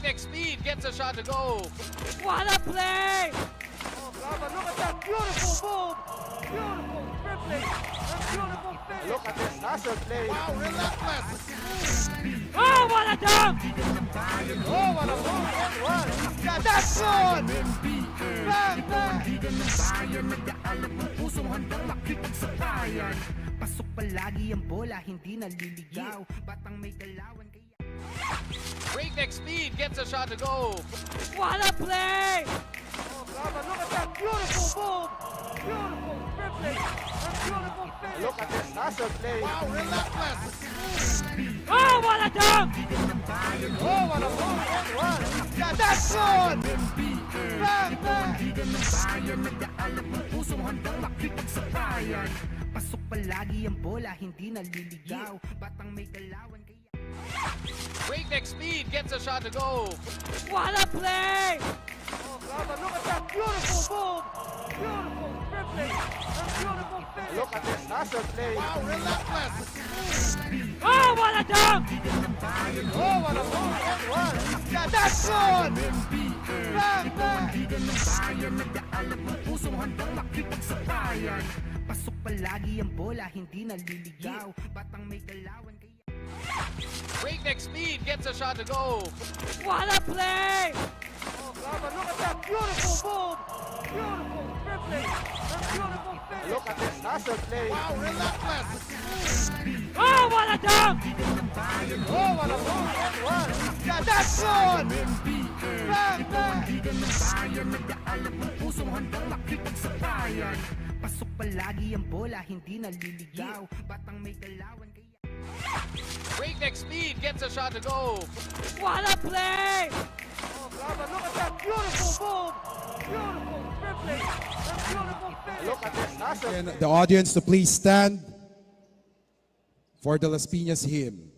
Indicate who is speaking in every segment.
Speaker 1: Breakneck speed, gets a shot to go.
Speaker 2: What a play!
Speaker 3: Oh, Gaba, look at that beautiful move! Beautiful dribbling and beautiful finish!
Speaker 4: Look at this hustle play.
Speaker 1: Wow, relentless.
Speaker 2: Oh, what a dunk!
Speaker 4: Oh, what a move and one. Yeah, that's good. Bang, bang.
Speaker 5: Pasok palagi ang bola, hindi naliligaw. Batang may galawan kaya...
Speaker 1: Breakneck speed, gets a shot to go.
Speaker 2: What a play!
Speaker 3: Oh, Gaba, look at that beautiful move! Beautiful dribbling and beautiful finish!
Speaker 4: Look at this hustle play.
Speaker 1: Wow, relentless.
Speaker 2: Oh, what a dunk!
Speaker 4: Oh, what a move and one. Yeah, that's good. Bang, bang.
Speaker 5: Pasok palagi ang bola, hindi naliligaw. Batang may galawan kaya...
Speaker 1: Breakneck speed, gets a shot to go.
Speaker 2: What a play!
Speaker 3: Oh, Gaba, look at that beautiful move! Beautiful dribbling and beautiful finish!
Speaker 4: Look at this hustle play.
Speaker 1: Wow, relentless.
Speaker 2: Oh, what a dunk!
Speaker 4: Oh, what a move and one. Yeah, that's good. Bang, bang.
Speaker 5: Pasok palagi ang bola, hindi naliligaw. Batang may galawan kaya...
Speaker 1: Breakneck speed, gets a shot to go.
Speaker 2: What a play!
Speaker 3: Oh, Gaba, look at that beautiful move! Beautiful dribbling and beautiful finish!
Speaker 4: Look at this hustle play.
Speaker 1: Wow, relentless.
Speaker 2: Oh, what a dunk!
Speaker 4: Oh, what a move and one. Yeah, that's good. Bang, bang.
Speaker 5: Pasok palagi ang bola, hindi naliligaw. Batang may galawan kaya...
Speaker 1: Breakneck speed, gets a shot to go.
Speaker 2: What a play!
Speaker 3: Oh, Gaba, look at that beautiful move! Beautiful dribbling and beautiful finish!
Speaker 4: Look at this hustle.
Speaker 6: And the audience to please stand for the Las Piñas hymn.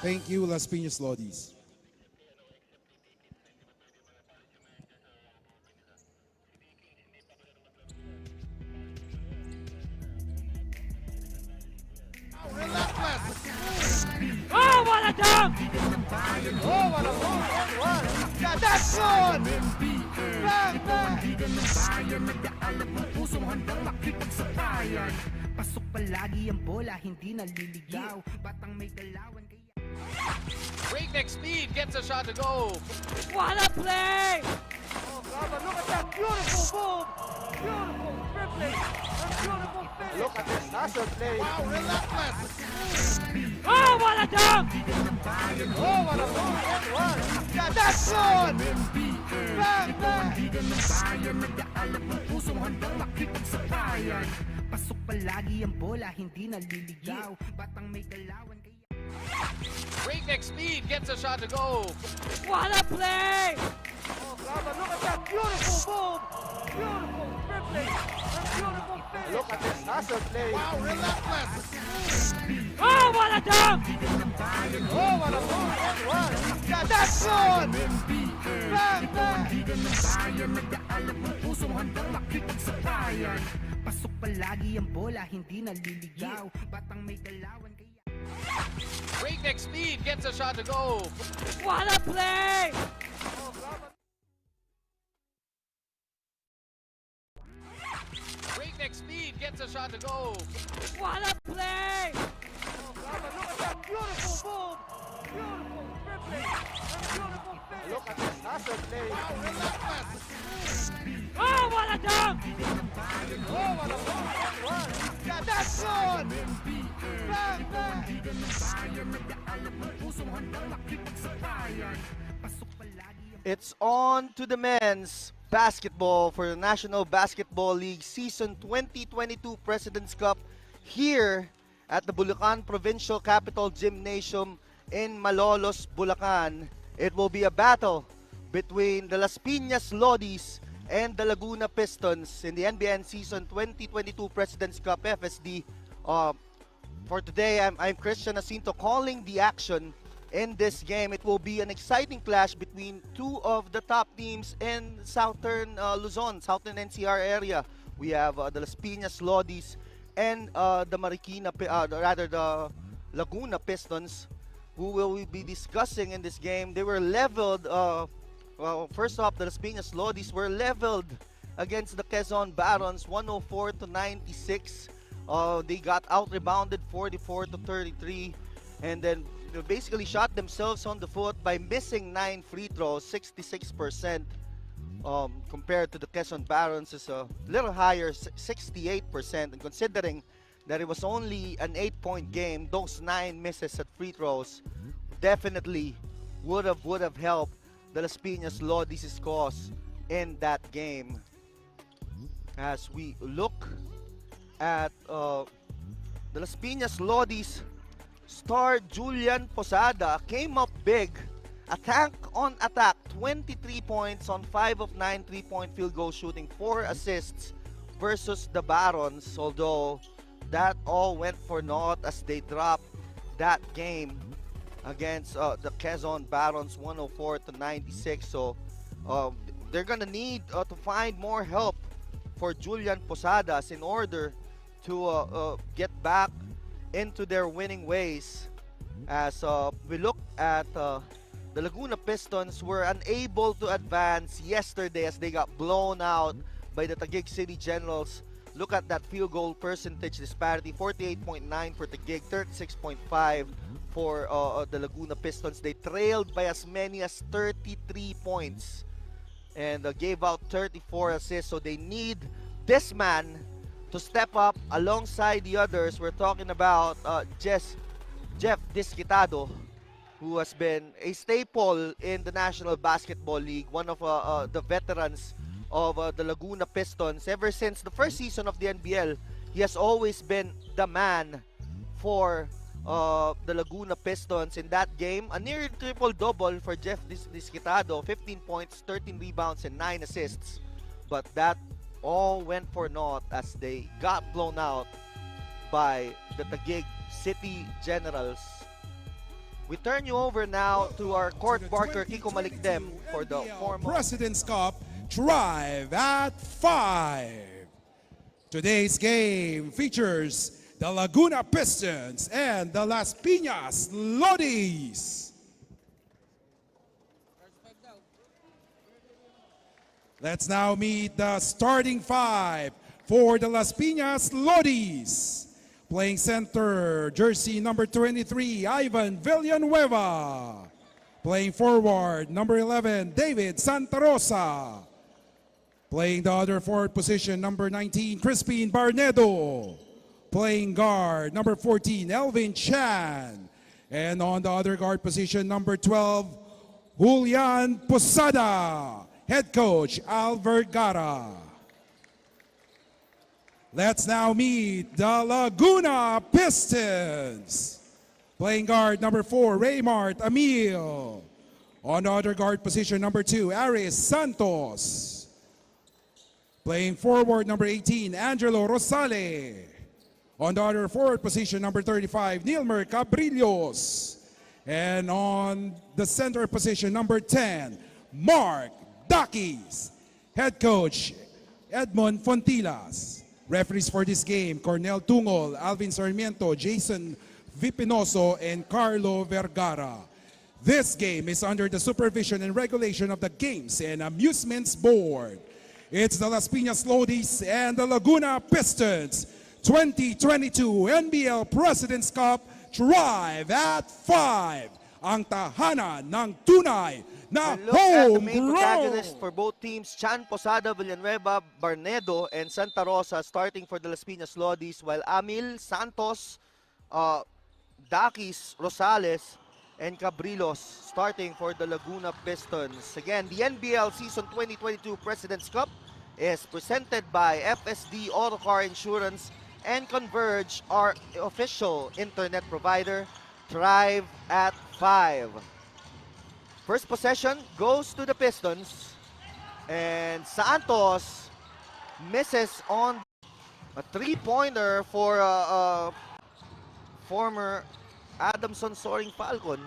Speaker 6: Thank you, Las Piñas Lodis.
Speaker 2: Oh, what a dunk!
Speaker 4: Oh, what a move and one. Yeah, that's good. Bang, bang.
Speaker 5: Pasok palagi ang bola, hindi naliligaw. Batang may galawan kaya...
Speaker 1: Breakneck speed, gets a shot to go.
Speaker 2: What a play!
Speaker 3: Oh, Gaba, look at that beautiful move! Beautiful dribbling and beautiful finish!
Speaker 4: Look at this hustle play.
Speaker 1: Wow, relentless.
Speaker 2: Oh, what a dunk!
Speaker 4: Oh, what a move and one. Yeah, that's good. Bang, bang.
Speaker 5: Pasok palagi ang bola, hindi naliligaw. Batang may galawan kaya...
Speaker 1: Breakneck speed, gets a shot to go.
Speaker 2: What a play!
Speaker 3: Oh, Gaba, look at that beautiful move! Beautiful dribbling and beautiful finish.
Speaker 4: Look at this hustle play.
Speaker 1: Wow, relentless.
Speaker 2: Oh, what a dunk!
Speaker 4: Oh, what a move and one. That's good. Bang, bang.
Speaker 5: Pasok palagi ang bola, hindi naliligaw. Batang may galawan kaya
Speaker 1: Breakneck speed gets a shot to go.
Speaker 2: What a play!
Speaker 1: Breakneck speed gets a shot to go.
Speaker 2: What a play!
Speaker 3: Look at that beautiful move. Beautiful dribbling and beautiful finish.
Speaker 4: Look at this hustle play.
Speaker 1: Wow, relentless.
Speaker 2: Oh, what a dunk!
Speaker 4: Oh, what a move and one. That's good. Bang, bang. It's on to the men's basketball for the National Basketball League Season 2022 President's Cup here at the Bulacan Provincial Capital Gymnasium in Malolos, Bulacan. It will be a battle between the Las Piñas Lodis and the Laguna Pistons in the NBN Season 2022 President's Cup FSD. For today, I'm Christian Jacinto calling the action in this game. It will be an exciting clash between two of the top teams in Southern Luzon, Southern NCR area. We have the Las Piñas Lodis and the Laguna Pistons, who will be discussing in this game. They were leveled. Well, first off, the Las Piñas Lodis were leveled against the Quezon Barons, 104-96. They got out-rebounded 44-33, and then they basically shot themselves on the foot by missing 9 free throws, 66%. Compared to the Quezon Barons is a little higher, 68%. And considering that it was only an 8-point game, those 9 misses at free throws definitely would have helped the Las Piñas Lodis' cause in that game. As we look at the Las Piñas Lodis, star Julian Posada came up big. Attack on attack, 23 points on 5 of 9 3-point field goal shooting, 4 assists versus the Barons, although that all went for naught as they dropped that game against the Quezon Barons 104-96. So they're gonna need to find more help for Julian Posadas in order to get back into their winning ways. As we look at the Laguna Pistons, were unable to advance yesterday as they got blown out by the Taguig City Generals. Look at that field goal percentage disparity, 48.9 for Taguig, 36.5 for the Laguna Pistons. They trailed by as many as 33 points and gave out 34 assists, so they need this man to step up alongside the others. We're talking about Jeff Disquitado, who has been a staple in the National Basketball League, one of the veterans of the Laguna Pistons. Ever since the first season of the NBL, he has always been the man for the Laguna Pistons. In that game, a near triple-double for Jeff Disquitado, 15 points, 13 rebounds, and 9 assists. But that all went for naught as they got blown out by the Taguig City Generals. We turn you over now to our court marker, Kiko Malikdem, for the formal
Speaker 6: President's Cup Drive at 5. Today's game features the Laguna Pistons and the Las Piñas Lodis. Let's now meet the starting 5 for the Las Piñas Lodis. Playing center, jersey number 23, Ivan Villanueva. Playing forward, number 11, David Santa Rosa. Playing the other forward position, number 19, Crispin Barnedo. Playing guard, number 14, Elvin Chan. And on the other guard position, number 12, Julian Posada. Head coach, Al Vergara. Let's now meet the Laguna Pistons. Playing guard, number 4, Raymart Emil. On the other guard position, number 2, Aris Santos. Playing forward, number 18, Angelo Rosale. On the other forward position, number 35, Nilmer Cabrillos. And on the center position, number 10, Mark Dakis. Head coach, Edmond Fontilas. Referees for this game, Cornel Tungol, Alvin Sarmiento, Jason Vipinoso, and Carlo Vergara. This game is under the supervision and regulation of the Games and Amusements Board. It's the Las Piñas Lodis and the Laguna Pistons 2022 NBL President's Cup Drive at 5. Ang tahanan ng tunay na
Speaker 4: And look at the main
Speaker 6: homegrown.
Speaker 4: protagonists for both teams, Chan Posada, Villanueva, Barnedo, and Santa Rosa starting for the Las Piñas Lodis, while Amil, Santos, Dakis, Rosales, and Cabrillos starting for the Laguna Pistons. Again, the NBL Season 2022 President's Cup is presented by FSD Auto Car Insurance and Converge, our official internet provider. Drive at 5. First possession goes to the Pistons, and Santos misses on a three-pointer for former Adamson Soaring Falcon,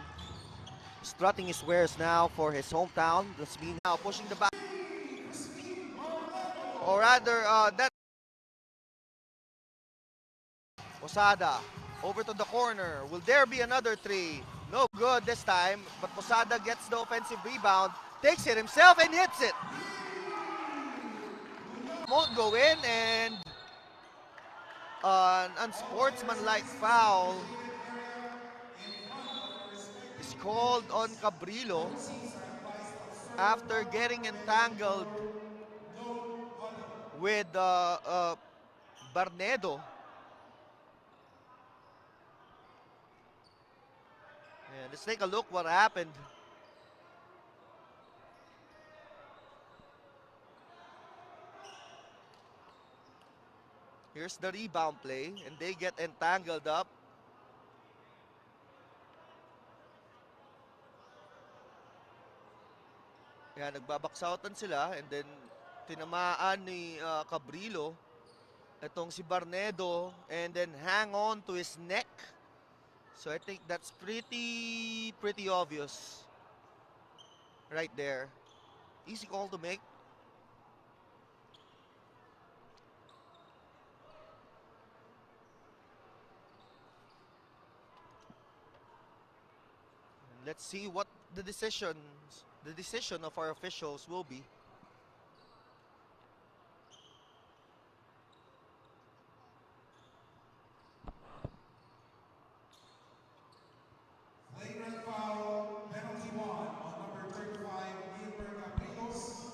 Speaker 4: strutting his wares now for his hometown. Las Piñas now pushing the back, or rather, that Posada over to the corner. Will there be another three? No good this time, but Posada gets the offensive rebound, takes it himself and hits it. Won't go in, and an unsportsmanlike foul is called on Cabrillo after getting entangled with Barnedo. And let's take a look what happened. Here's the rebound play, and they get entangled up. Kaya nagbabaksautan sila, and then tinamaan ni Cabrillo itong si Barnedo, and then hang on to his neck. So I think that's pretty obvious right there. Easy call to make. Let's see what the decision of our officials will be.
Speaker 6: Flagrant foul, penalty 1 on number 35, Nilmer Cabrillos.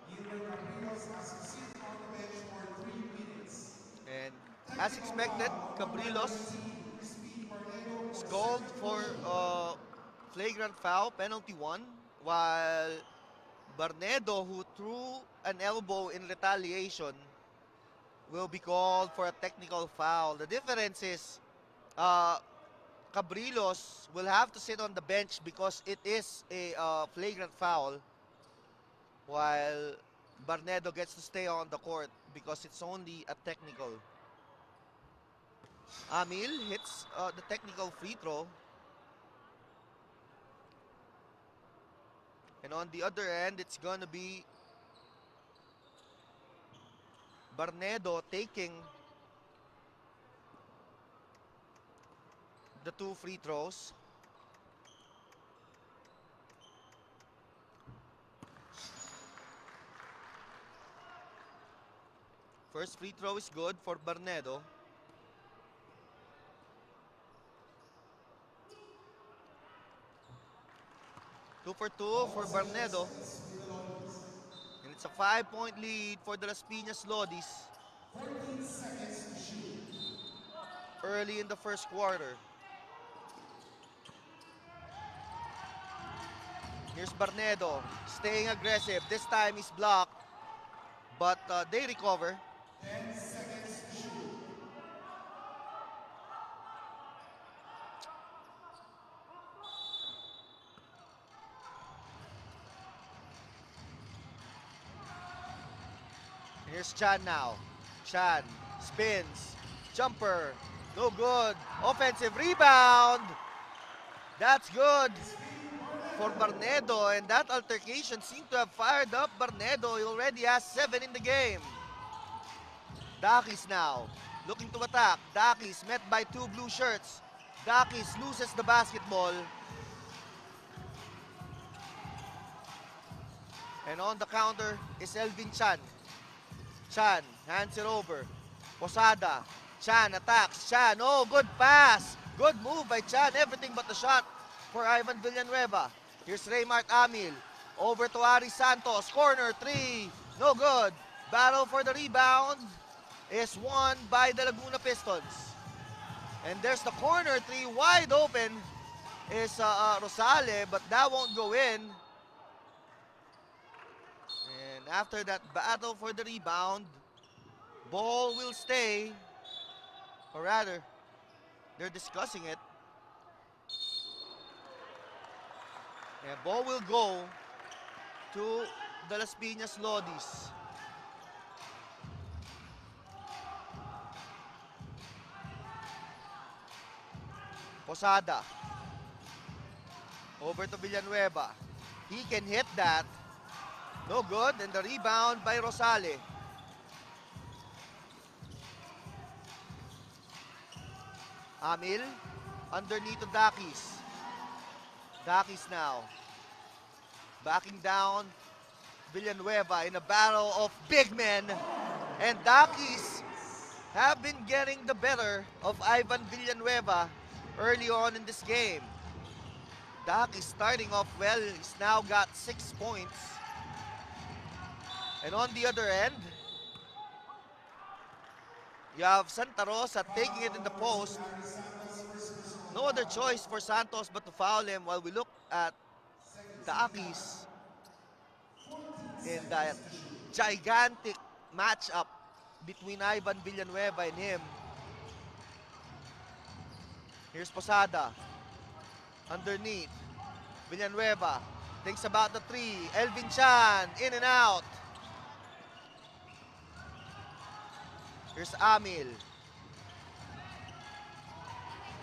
Speaker 6: Nilmer Cabrillos has to sit on the bench for 3 minutes.
Speaker 4: And as expected, Cabrillos is called for flagrant foul, penalty 1, while Barnedo, who threw an elbow in retaliation, will be called for a technical foul. The difference is Cabrillos will have to sit on the bench because it is a flagrant foul, while Barnedo gets to stay on the court because it's only a technical. Amil hits the technical free throw. And on the other end, it's going to be Barnedo taking the 2 free throws. First free throw is good for Barnedo. Two for two for Barnedo. And it's a 5-point lead for the Las Piñas Lodis.
Speaker 6: 14 seconds to shoot.
Speaker 4: Early in the first quarter. Here's Barnedo, staying aggressive. This time he's blocked, but they recover.
Speaker 6: 10 seconds to shoot.
Speaker 4: Here's Chan now. Chan spins. Jumper. No good. Offensive rebound. That's good for Barnedo, and that altercation seemed to have fired up Barnedo. He already has 7 in the game. Dakis now looking to attack. Dakis met by 2 blue shirts. Dakis loses the basketball. And on the counter is Elvin Chan. Chan hands it over. Posada. Chan attacks. Chan. Oh, good pass. Good move by Chan. Everything but the shot for Ivan Villanueva. Here's Raymart Amil. Over to Ari Santos. Corner 3. No good. Battle for the rebound is won by the Laguna Pistons. And there's the corner 3. Wide open is Rosale, but that won't go in. And after that battle for the rebound, ball will stay, or rather, they're discussing it. And ball will go to the Las Piñas Lodis. Posada. Over to Villanueva. He can hit that. No good, and the rebound by Rosale. Amil, underneath to Dakis. Dakis now. Backing down Villanueva in a battle of big men. And Dakis have been getting the better of Ivan Villanueva early on in this game. Dakis starting off well. He's now got 6 points. And on the other end, you have Santa Rosa taking it in the post. No other choice for Santos but to foul him, while we look at Dakis in that gigantic matchup between Ivan Villanueva and him. Here's Posada. Underneath. Villanueva thinks about the 3. Elvin Chan, in and out. Here's Amil.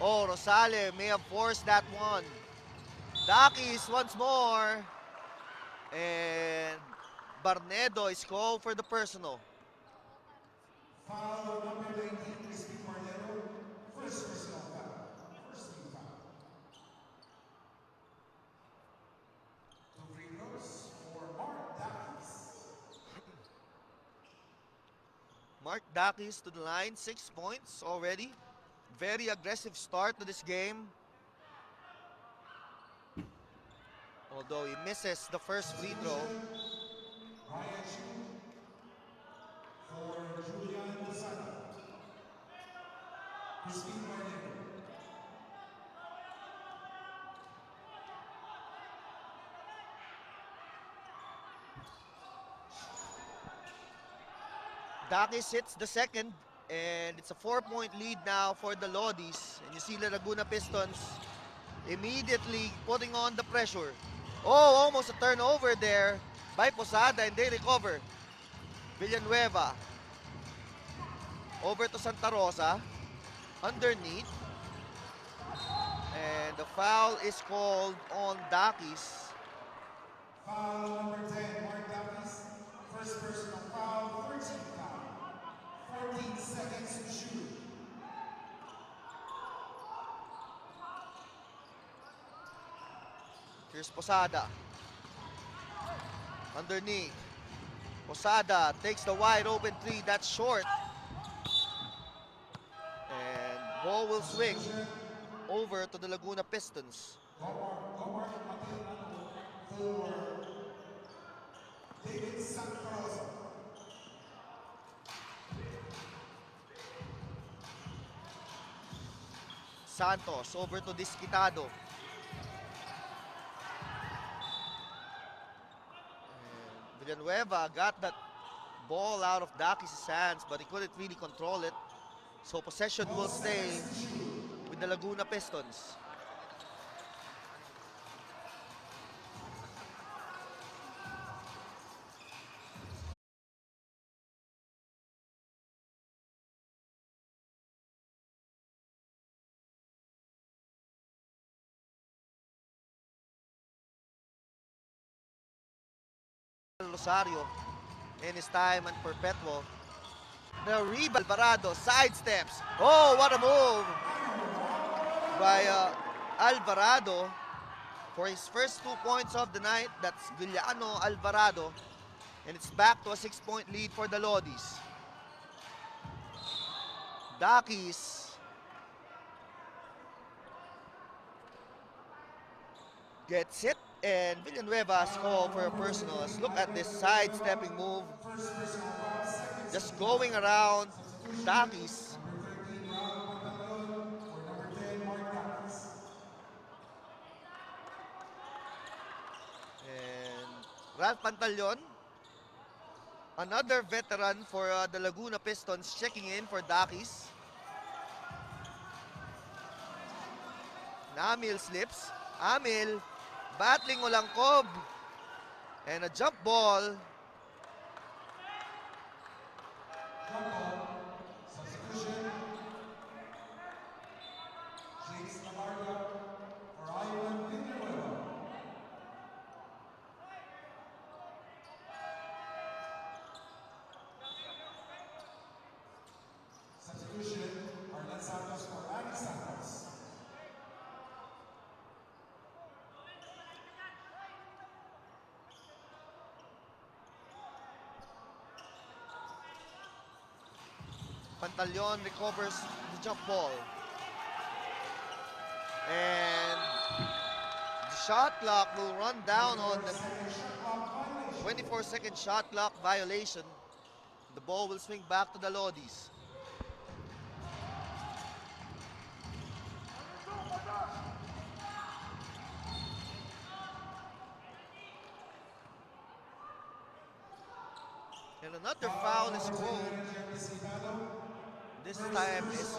Speaker 4: Oh, Rosale may have forced that one. Dakis once more. And Barnedo is called for the personal.
Speaker 6: Foul number 19, Crispin Barnedo. First personal foul. First team foul. 2 free throws for Mark Dakis.
Speaker 4: Mark Dakis to the line, 6 points already. Very aggressive start to this game. Although he misses the first free throw.
Speaker 6: Ryan Chu for Julian Lozano. Crispin Barnedo.
Speaker 4: Dakis hits the second, and it's a 4-point lead now for the Lodis. And you see the Laguna Pistons immediately putting on the pressure. Oh, almost a turnover there by Posada, and they recover. Villanueva. Over to Santa Rosa. Underneath. And the foul is called on Dakis.
Speaker 6: Foul number 10, Mark Dakis. First personal foul, 13 foul. 14 seconds to shoot.
Speaker 4: Here's Posada. Underneath. Posada takes the wide open 3. That's short. And ball will swing over to the Laguna Pistons.
Speaker 6: David Santos.
Speaker 4: Santos over to Disquitado. And Villanueva got that ball out of Dakis' hands, but he couldn't really control it. So possession will stay with the Laguna Pistons. Rosario in his time and Perpetual. The rebound, Alvarado sidesteps. Oh, what a move by Alvarado for his first 2 points of the night. That's Giuliano Alvarado. And it's back to a 6-point lead for the Lodis. Dakis gets it, and Villanueva's call for a personal. Let's look at this sidestepping move. Just going around Dakis. And Ralph Pantaleon, another veteran for the Laguna Pistons, checking in for Dakis. Amil slips. Amil battling Olangkob. And a jump ball. Pantaleon recovers the jump ball. And the shot clock will run down on the 24-second shot clock violation. The ball will swing back to the Lodis. And another foul is called. This time is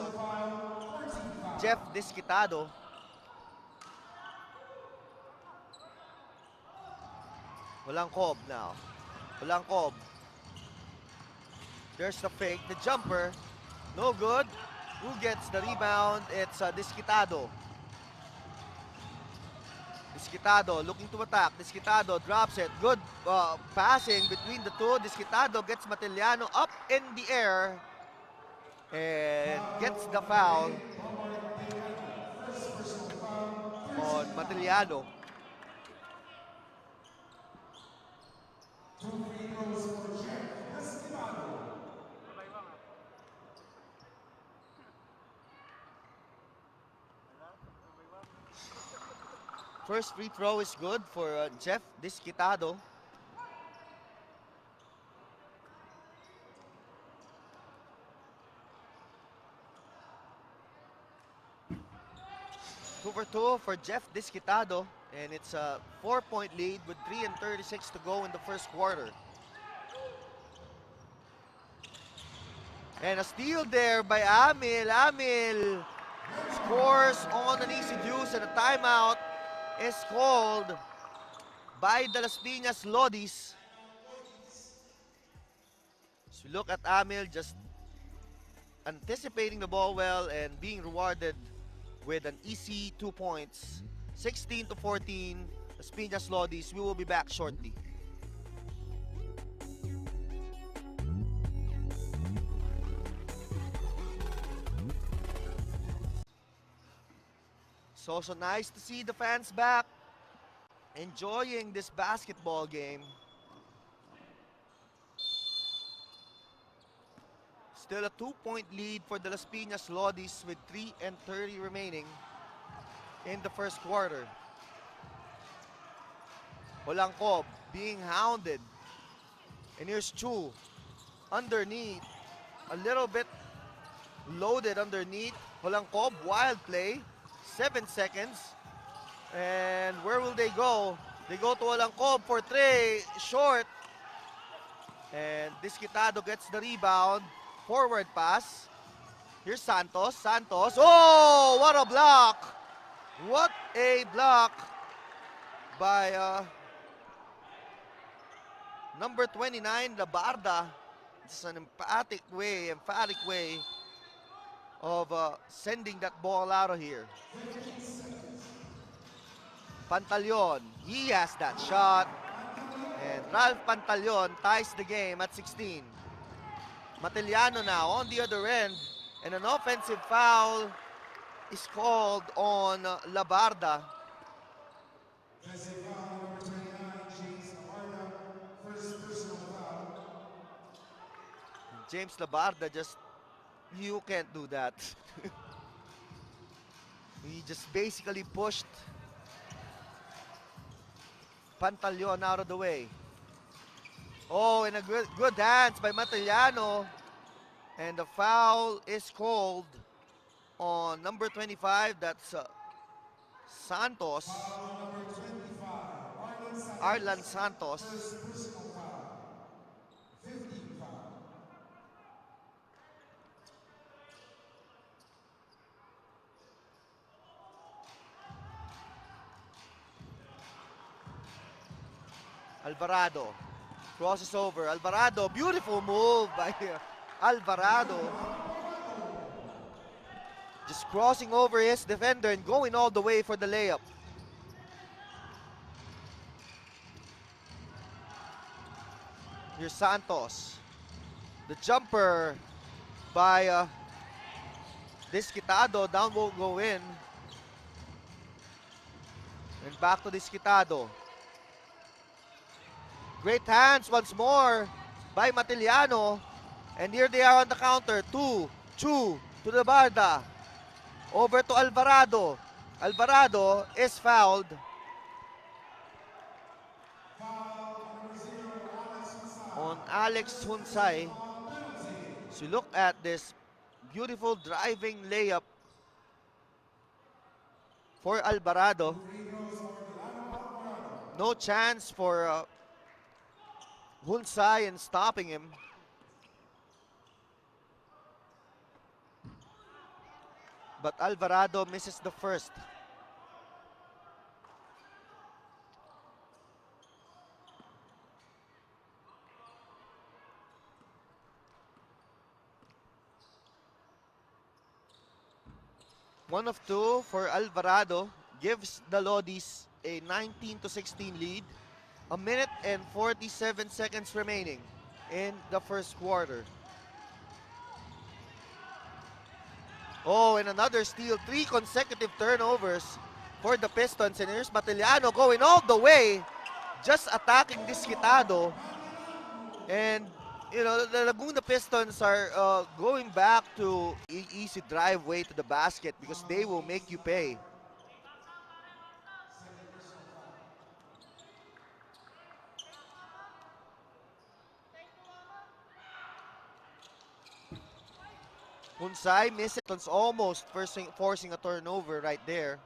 Speaker 4: Jeff Disquitado. Olangkob now. Olangkob. There's the fake, the jumper. No good. Who gets the rebound? It's Disquitado. Disquitado looking to attack. Disquitado drops it. Good passing between the two. Disquitado gets Matiliano up in the air and gets the foul on Matiliano. First free throw is good for Jeff Disquitado. Two for two for Jeff Disquitado, and it's a 4-point lead with 3:36 to go in the first quarter. And a steal there by Amil. Amil scores on an easy deuce, and a timeout is called by the Las Piñas Lodis. So we look at Amil just anticipating the ball well and being rewarded with an easy 2 points. 16-14, Las Piñas Lodis. We will be back shortly. It's also nice to see the fans back enjoying this basketball game. Still a 2-point lead for the Las Piñas Lodis with 3:30 remaining in the first quarter. Olangkob being hounded. And here's Chu underneath. A little bit loaded underneath. Olangkob, wild play. 7 seconds. And where will they go? They go to Olangkob for three. Short. And Disquitado gets the rebound. Forward pass. Here's Santos. Santos. Oh, what a block. What a block by number 29, Labarda. It's an emphatic way of sending that ball out of here. Pantaleon, he has that shot. And Ralph Pantaleon ties the game at 16. Matiliano now on the other end, and an offensive foul is called on Labarda. James Labarda just, you can't do that. He just basically pushed Pantaleon out of the way. Oh, and a good dance by Matiliano. And the foul is called on number 25. That's Santos. Arlan Santos. Alvarado crosses over. Alvarado, beautiful move by Alvarado. Just crossing over his defender and going all the way for the layup. Here's Santos. The jumper by Disquitado. Down won't go in. And back to Disquitado. Great hands once more by Matiliano. And here they are on the counter. Chu to the Barda. Over to Alvarado. Alvarado is fouled. On Alex Hunsay. So look at this beautiful driving layup for Alvarado. No chance for Hunsay in stopping him. But Alvarado misses the first. One of two for Alvarado gives the Lodis a 19-16 lead. A minute and 47 seconds remaining in the first quarter. Oh, and another steal. 3 consecutive turnovers for the Pistons. And here's Matiliano going all the way, just attacking Disquitado. And, you know, the Laguna Pistons are going back to easy drive way to the basket because they will make you pay. Hunsay misses, almost forcing a turnover right there.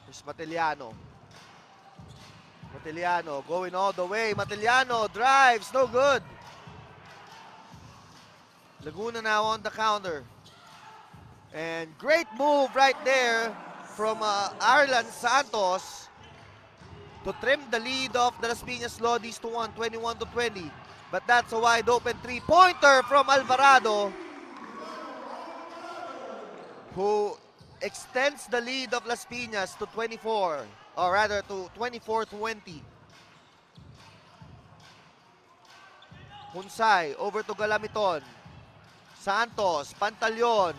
Speaker 4: Here's Matiliano. Matiliano going all the way. Matiliano drives, no good. Laguna now on the counter. And great move right there from Arlan Santos to trim the lead of the Las Piñas Lodis to 21-20. But that's a wide open three-pointer from Alvarado, who extends the lead of Las Piñas to 24, or rather to 24-20. Hunsay over to Galamiton. Santos, Pantaleon,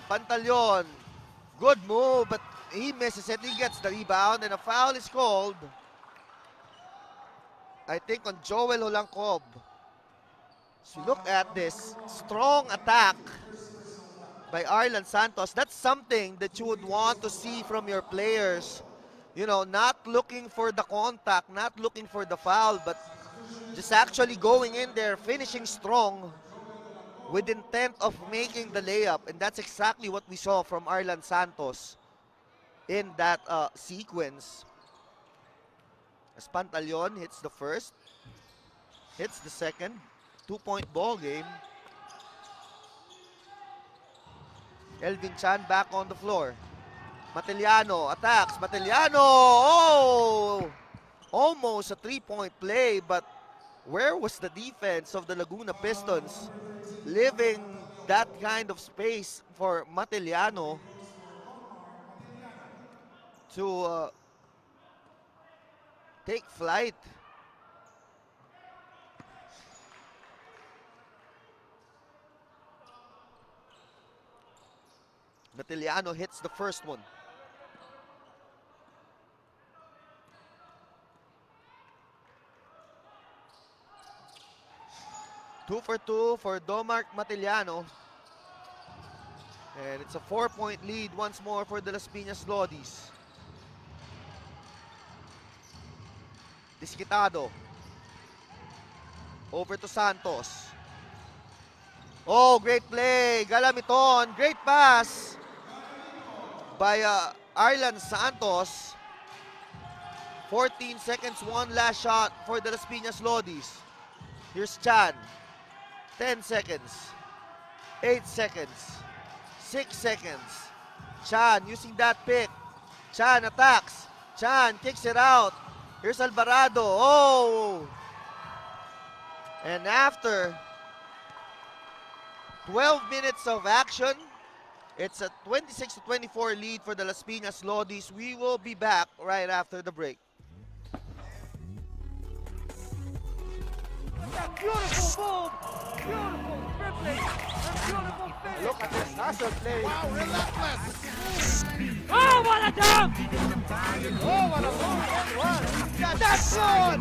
Speaker 4: good move, but he misses it. He gets the rebound, and a foul is called, I think, on Joel Holangkob. So look at this strong attack by Arlan Santos. That's something that you would want to see from your players. You know, not looking for the contact, not looking for the foul, but just actually going in there, finishing strong, with intent of making the layup. And that's exactly what we saw from Arlan Santos in that sequence. As Pantaleon hits the first, hits the second, 2-point ball game. Elvin Chan back on the floor. Matiliano attacks. Matiliano, oh! almost a three-point play, but where was the defense of the Laguna Pistons leaving that kind of space for Matiliano to take flight? Matiliano hits the first one. Two for two for Domark Matiliano. And it's a 4-point lead once more for the Las Piñas Lodis. Disquitado. Over to Santos. Oh, great play. Galamiton. Great pass by Arlan Santos. 14 seconds, one last shot for the Las Piñas Lodis. Here's Chan. 10 seconds. 8 seconds. 6 seconds. Chan using that pick. Chan attacks. Chan kicks it out. Here's Alvarado. Oh! And after 12 minutes of action, it's a 26-24 lead for the Las Piñas Lodis. We will be back right after the break.
Speaker 3: That beautiful move, beautiful dribbling, and beautiful finish.
Speaker 4: Look at this hustle play.
Speaker 1: Wow, relentless.
Speaker 2: Oh, what a dunk!
Speaker 3: Oh, what a move that was. That's good.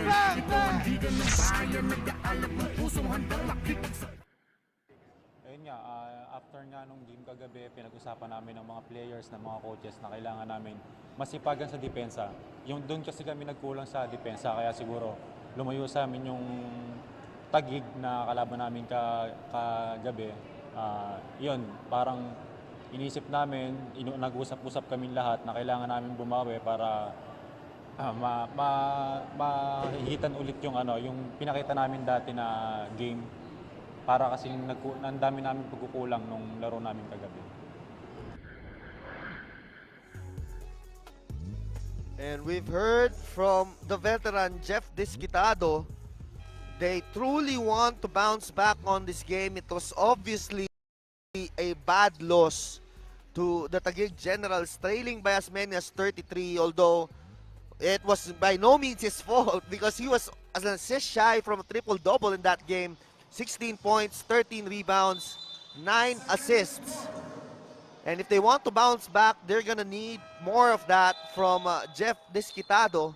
Speaker 3: Bang, bang.
Speaker 7: Ayun nga, after nga nung game kagabi, pinag-usapan namin ng mga players, ng mga coaches na kailangan namin masipagan sa depensa. Yung doon kasi kami nagkulang sa depensa, kaya siguro lumayo sa amin yung tagig na kalaban namin kagabi. Yun, parang inisip namin, nag-usap-usap kami lahat na kailangan namin bumawi para mahihitan ulit yung yung pinakita namin dati na game. Para kasi ang dami namin pagkukulang nung laro namin kagabi.
Speaker 4: And we've heard from the veteran Jeff Disquitado. They truly want to bounce back on this game. It was obviously a bad loss to the Taguig Generals, trailing by as many as 33, although it was by no means his fault because he was an assist shy from a triple-double in that game. 16 points, 13 rebounds, 9 assists. And if they want to bounce back, they're gonna need more of that from Jeff Disquitado.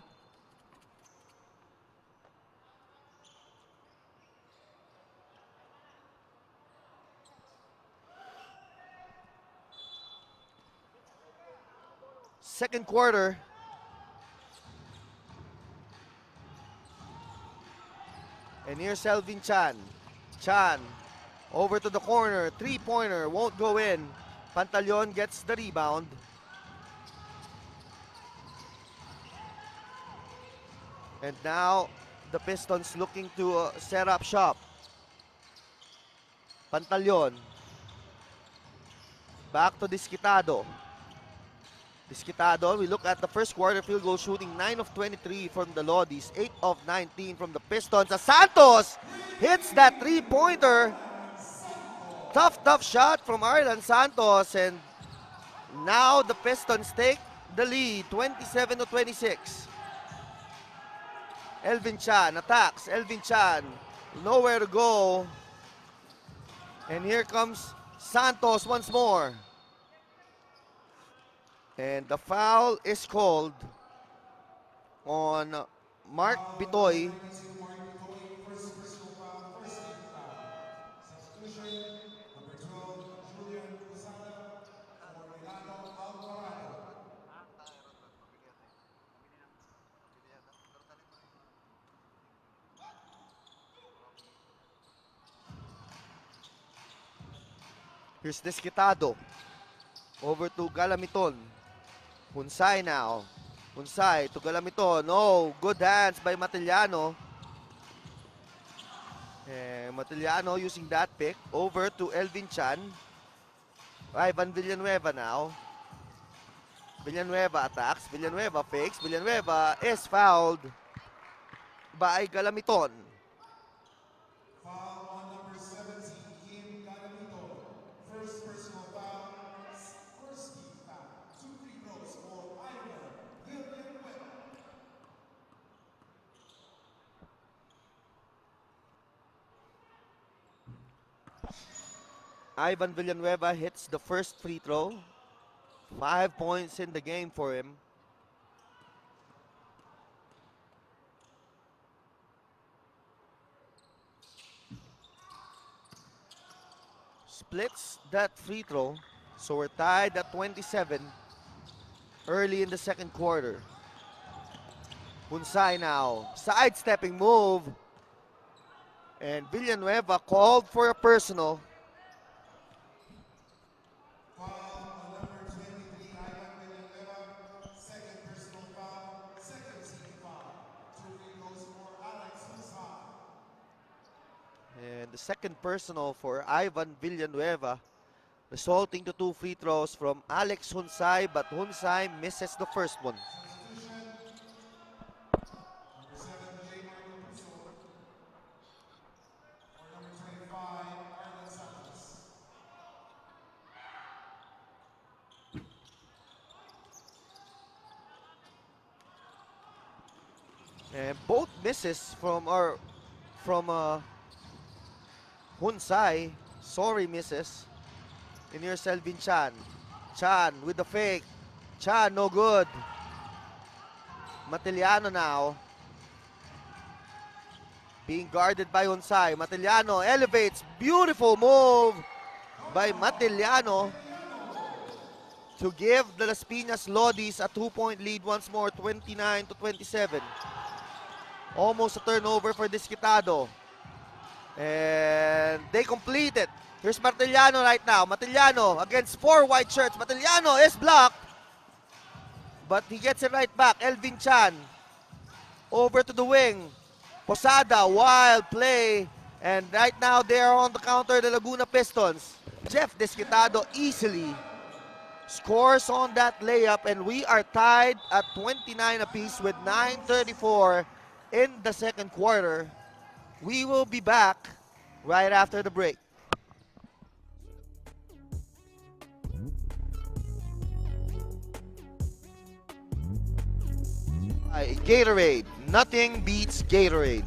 Speaker 4: Second quarter. And here's Selvin Chan. Chan over to the corner, three-pointer, won't go in. Pantaleon gets the rebound. And now the Pistons looking to set up shop. Pantaleon. Back to Disquitado. Disquitado, we look at the first quarter field goal shooting, 9 of 23 from the Lodis, 8 of 19 from the Pistons. As Santos hits that three-pointer. Tough shot from Arlan Santos, and now the Pistons take the lead, 27-26. Elvin Chan attacks. Elvin Chan, nowhere to go. And here comes Santos once more. And the foul is called on Mark Bitoy. Here's Disquitado. Over to Galamiton. Hunsay now. Hunsay to Galamiton. Oh, good hands by Matiliano. And Matiliano using that pick. Over to Elvin Chan. Ivan Villanueva now. Villanueva attacks. Villanueva fakes. Villanueva is fouled by Galamiton.
Speaker 6: Foul on number 17, Kim Galamito. First personal foul, first team foul. 2 free throws for Ivan Villanueva.
Speaker 4: Ivan Villanueva hits the first free throw. 5 points in the game for him. Splits that free throw. So we're tied at 27 early in the second quarter. Hunsay now. Sidestepping move. And Villanueva called for a personal.
Speaker 6: Foul on number 23, Ivan Villanueva. Second personal foul, second team foul. 2 free throws for Alex Hunsay.
Speaker 4: And the second personal for Ivan Villanueva, resulting to 2 free throws from Alex Hunsay, but Hunsay misses the first one.
Speaker 6: Number 7, J. Marco Puso. For number 25, Arlen Santos.
Speaker 4: And both misses from Hunsay. Sorry, misses. And here's Selvin Chan. Chan with the fake. Chan, no good. Matiliano now. Being guarded by Hunsay. Matiliano elevates. Beautiful move by Matiliano to give the Las Piñas Lodis a 2-point lead once more, 29-27. Almost a turnover for Disquitado. And they complete it. Here's Matiliano right now. Matiliano against 4 white shirts. Matiliano is blocked, but he gets it right back. Elvin Chan over to the wing. Posada, wild play. And right now they are on the counter, the Laguna Pistons. Jeff Disquitado easily scores on that layup, and we are tied at 29 apiece with 9:34 in the second quarter. We will be back right after the break. Gatorade. Nothing beats Gatorade.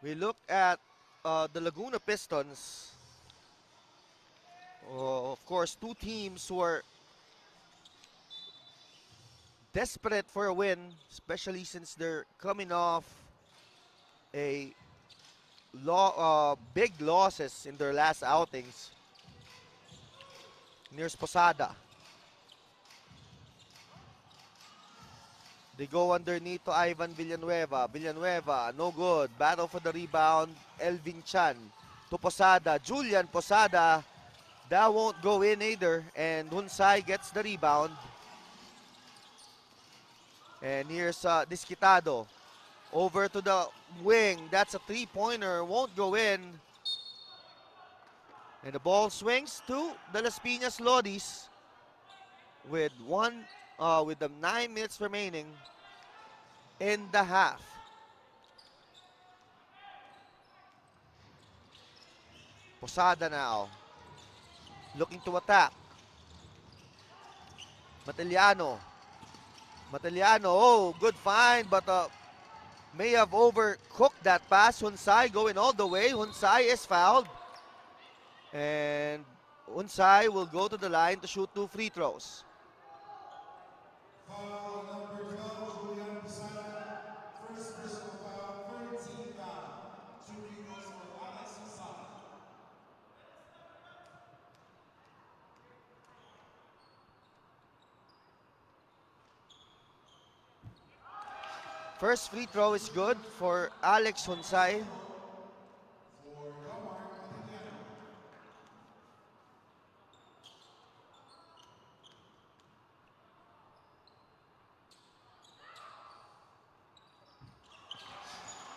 Speaker 4: We look at the Laguna Pistons. Of course, 2 teams who are desperate for a win, especially since they're coming off a big losses in their last outings. Here's Posada. They go underneath to Ivan Villanueva. Villanueva, no good. Battle for the rebound. Elvin Chan to Posada. Julian Posada. That won't go in either. And Hunsay gets the rebound. And here's Disquitado. Over to the wing. That's a 3-pointer. Won't go in. And the ball swings to the Las Piñas Lodis with the 9 minutes remaining in the half. Posada now looking to attack. Matiliano, oh, good find, but may have overcooked that pass. Hunsay going all the way. Hunsay is fouled, and Hunsay will go to the line to shoot 2 free throws.
Speaker 6: Foul number 12, Julian Posada. First personal foul, third team foul. 2 free throws for Alex Hunsay.
Speaker 4: First free throw is good for Alex Hunsay.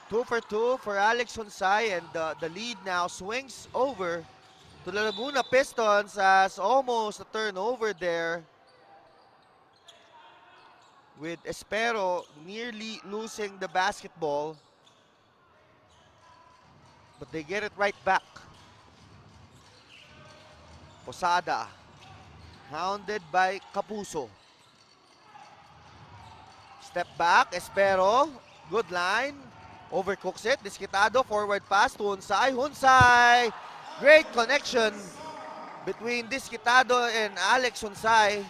Speaker 4: Two for two for Alex Hunsay, and the lead now swings over to the Laguna Pistons as almost a turnover there, with Espero nearly losing the basketball, but they get it right back. Posada, hounded by Kapuso. Step back, Espero, good line, overcooks it, Disquitado, forward pass to Hunsay. Hunsay, great connection between Disquitado and Alex Hunsay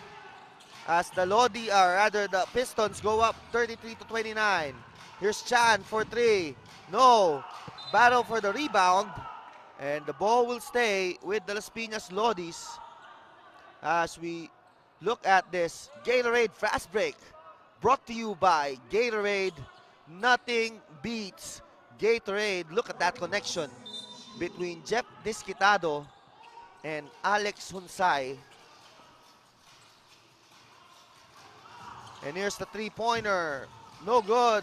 Speaker 4: as the the Pistons go up 33-29. Here's Chan for three. No. Battle for the rebound. And the ball will stay with the Las Piñas Lodis as we look at this Gatorade Fast Break. Brought to you by Gatorade. Nothing beats Gatorade. Look at that connection between Jeff Disquitado and Alex Hunsay. And here's the three-pointer. No good.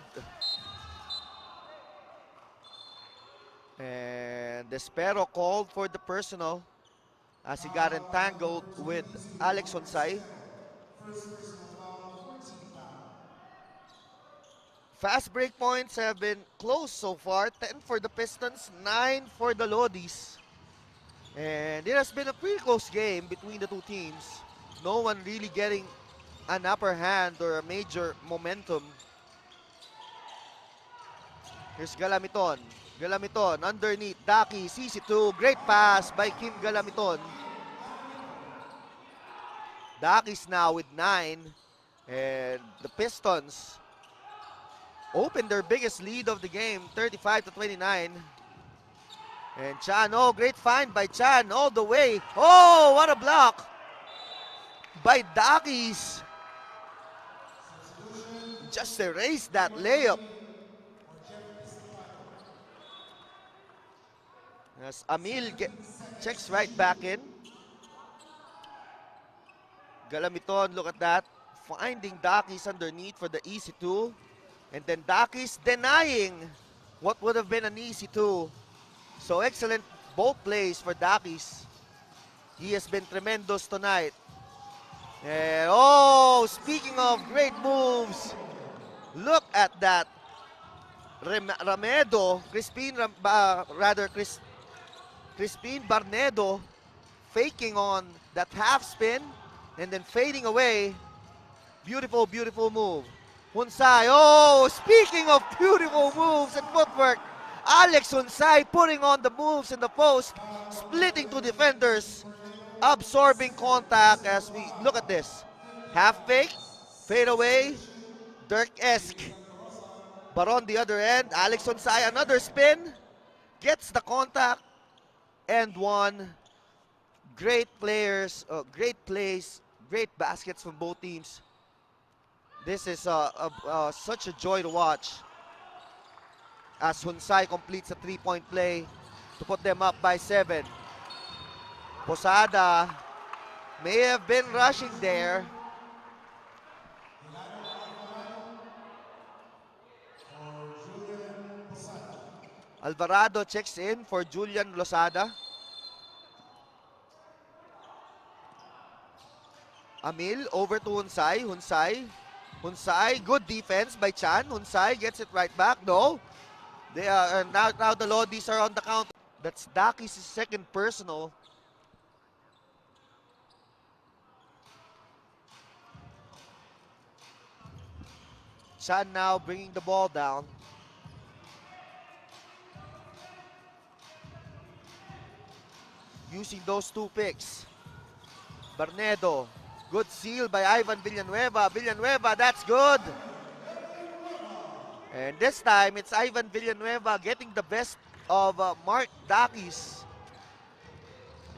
Speaker 4: And Despero called for the personal as he got entangled with Alex Hunsay. Fast break points have been close so far. 10 for the Pistons, 9 for the Lodis. And it has been a pretty close game between the two teams. No one really getting an upper hand or a major momentum. Here's Galamiton. Galamiton underneath. Daki, CC2. Great pass by Kim Galamiton. Daki's now with 9. And the Pistons open their biggest lead of the game, 35-29. And Chan, oh, great find by Chan all the way. Oh, what a block by Dakis. Just erased that layup. As Amil checks right back in. Galamiton, look at that. Finding Dakis underneath for the easy two. And then Dakis denying what would have been an easy two. So excellent both plays for Dakis. He has been tremendous tonight. And oh, speaking of great moves, look at that. Ramedo, Crispin Barnedo faking on that half spin and then fading away. Beautiful, beautiful move. Hunsay, oh, speaking of beautiful moves and footwork, Alex Hunsay putting on the moves in the post, splitting two defenders, absorbing contact as we look at this. Half fake, fade away, Dirk-esque. But on the other end, Alex Hunsay, another spin, gets the contact, and one. Great players, great plays, great baskets from both teams. This is such a joy to watch as Hunsay completes a three-point play to put them up by 7. Posada may have been rushing there. Alvarado checks in for Julian Losada. Amil over to Hunsay. Hunsay, good defense by Chan. Hunsay gets it right back. No. They are now the Lodis are on the counter. That's Daki's second personal. Chan now bringing the ball down. Using those two picks. Barnedo. Good seal by Ivan Villanueva. Villanueva, that's good. And this time, it's Ivan Villanueva getting the best of Mark Dakis.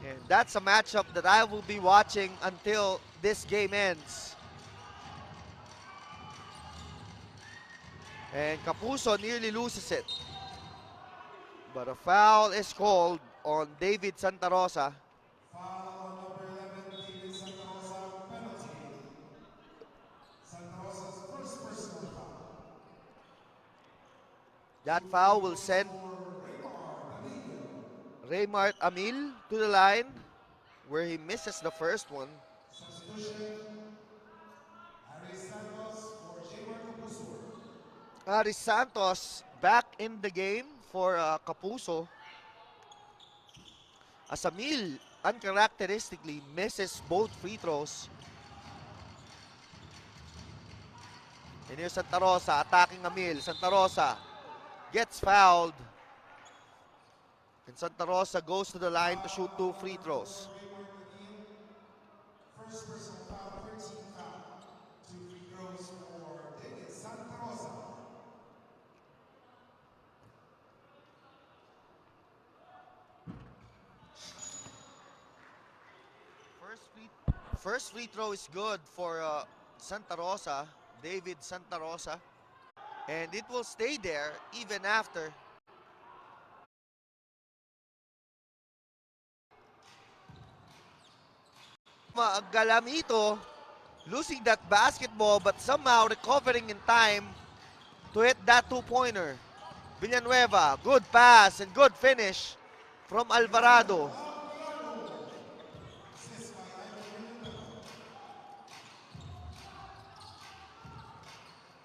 Speaker 4: And that's a matchup that I will be watching until this game ends. And Kapuso nearly loses it. But a foul is called on David Santa Rosa.
Speaker 6: Foul on number 11, David Santa Rosa, penalty. Santa Rosa's first personal foul.
Speaker 4: That foul will send Raymart Amil to the line where he misses the first one.
Speaker 6: Substitution, Aris Santos for J. Marco Pusur.
Speaker 4: Aris Santos back in the game for Kapuso. As Amil uncharacteristically misses both free throws. And here's Santa Rosa attacking Amil. Santa Rosa gets fouled. And Santa Rosa goes to the line to shoot 2 free throws.
Speaker 6: First personal foul, 13 foul. 2 free throws for David Santa Rosa.
Speaker 4: First free throw is good for Santa Rosa, David Santa Rosa. And it will stay there even after. Galamito losing that basketball but somehow recovering in time to hit that two-pointer. Villanueva, good pass and good finish from Alvarado.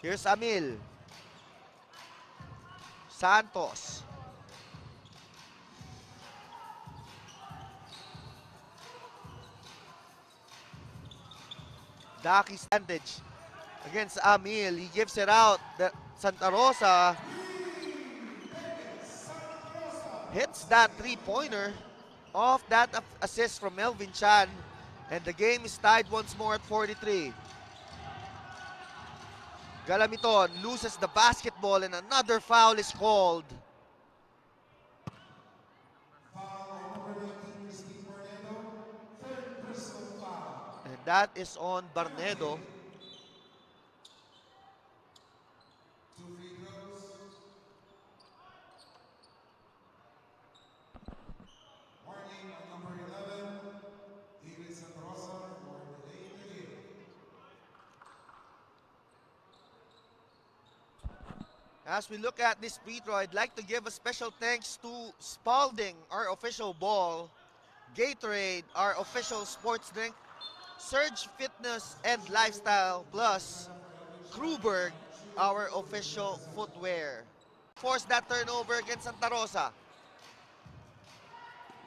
Speaker 4: Here's Amil. Santos. Daki's advantage against Amil. He gives it out. Santa Rosa hits that three-pointer off that assist from Melvin Chan. And the game is tied once more at 43. Galamiton loses the basketball and another foul is called. And that is on Barnedo.
Speaker 6: Warning on number 11, David Santa Rosa for delaying the game.
Speaker 4: As we look at this free throw, I'd like to give a special thanks to Spalding, our official ball, Gatorade, our official sports drink, Surge Fitness and Lifestyle, plus Kruberg, our official footwear. Force that turnover against Santa Rosa.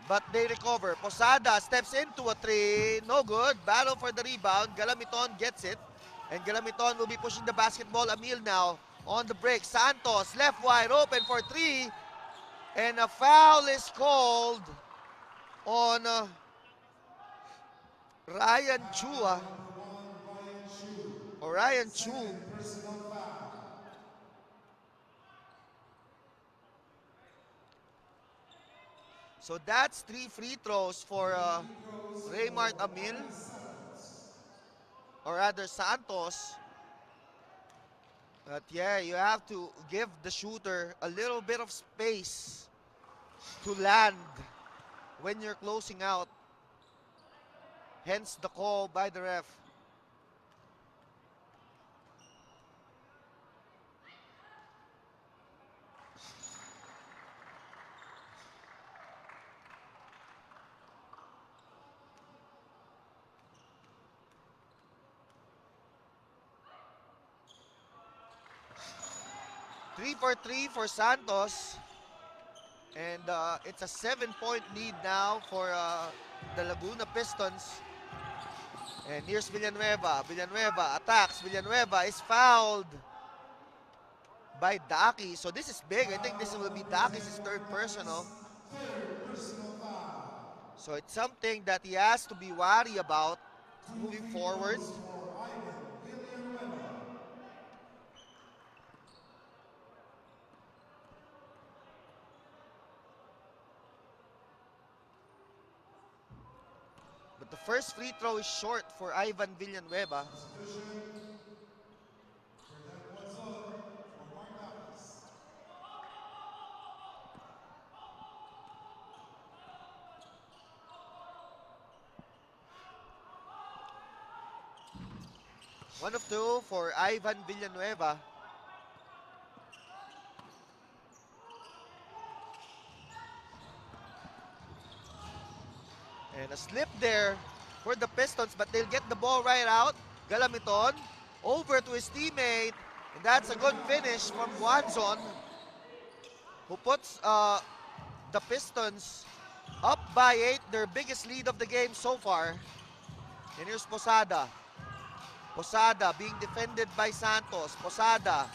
Speaker 4: But they recover. Posada steps into a three. No good. Battle for the rebound. Galamiton gets it. And Galamiton will be pushing the basketball. Amil now on the break. Santos left wide open for three. And a foul is called on Ryan Chua. Or Ryan Chu. So that's 3 free throws for Raymart Amil. Or rather Santos. But yeah, you have to give the shooter a little bit of space to land when you're closing out. Hence the call by the ref. Three for three for Santos. And it's a 7-point lead now for the Laguna Pistons. And here's Villanueva. Villanueva attacks. Villanueva is fouled by Daki. So this is big. I think this will be Daki's third personal. So it's something that he has to be wary about moving forward. But the first free throw is short for Ivan Villanueva. 1 of 2 for Ivan Villanueva. And a slip there for the Pistons, but they'll get the ball right out. Galamiton over to his teammate, and that's a good finish from Guanzon, who puts the Pistons up by 8, their biggest lead of the game so far. And here's Posada. Posada being defended by Santos. Posada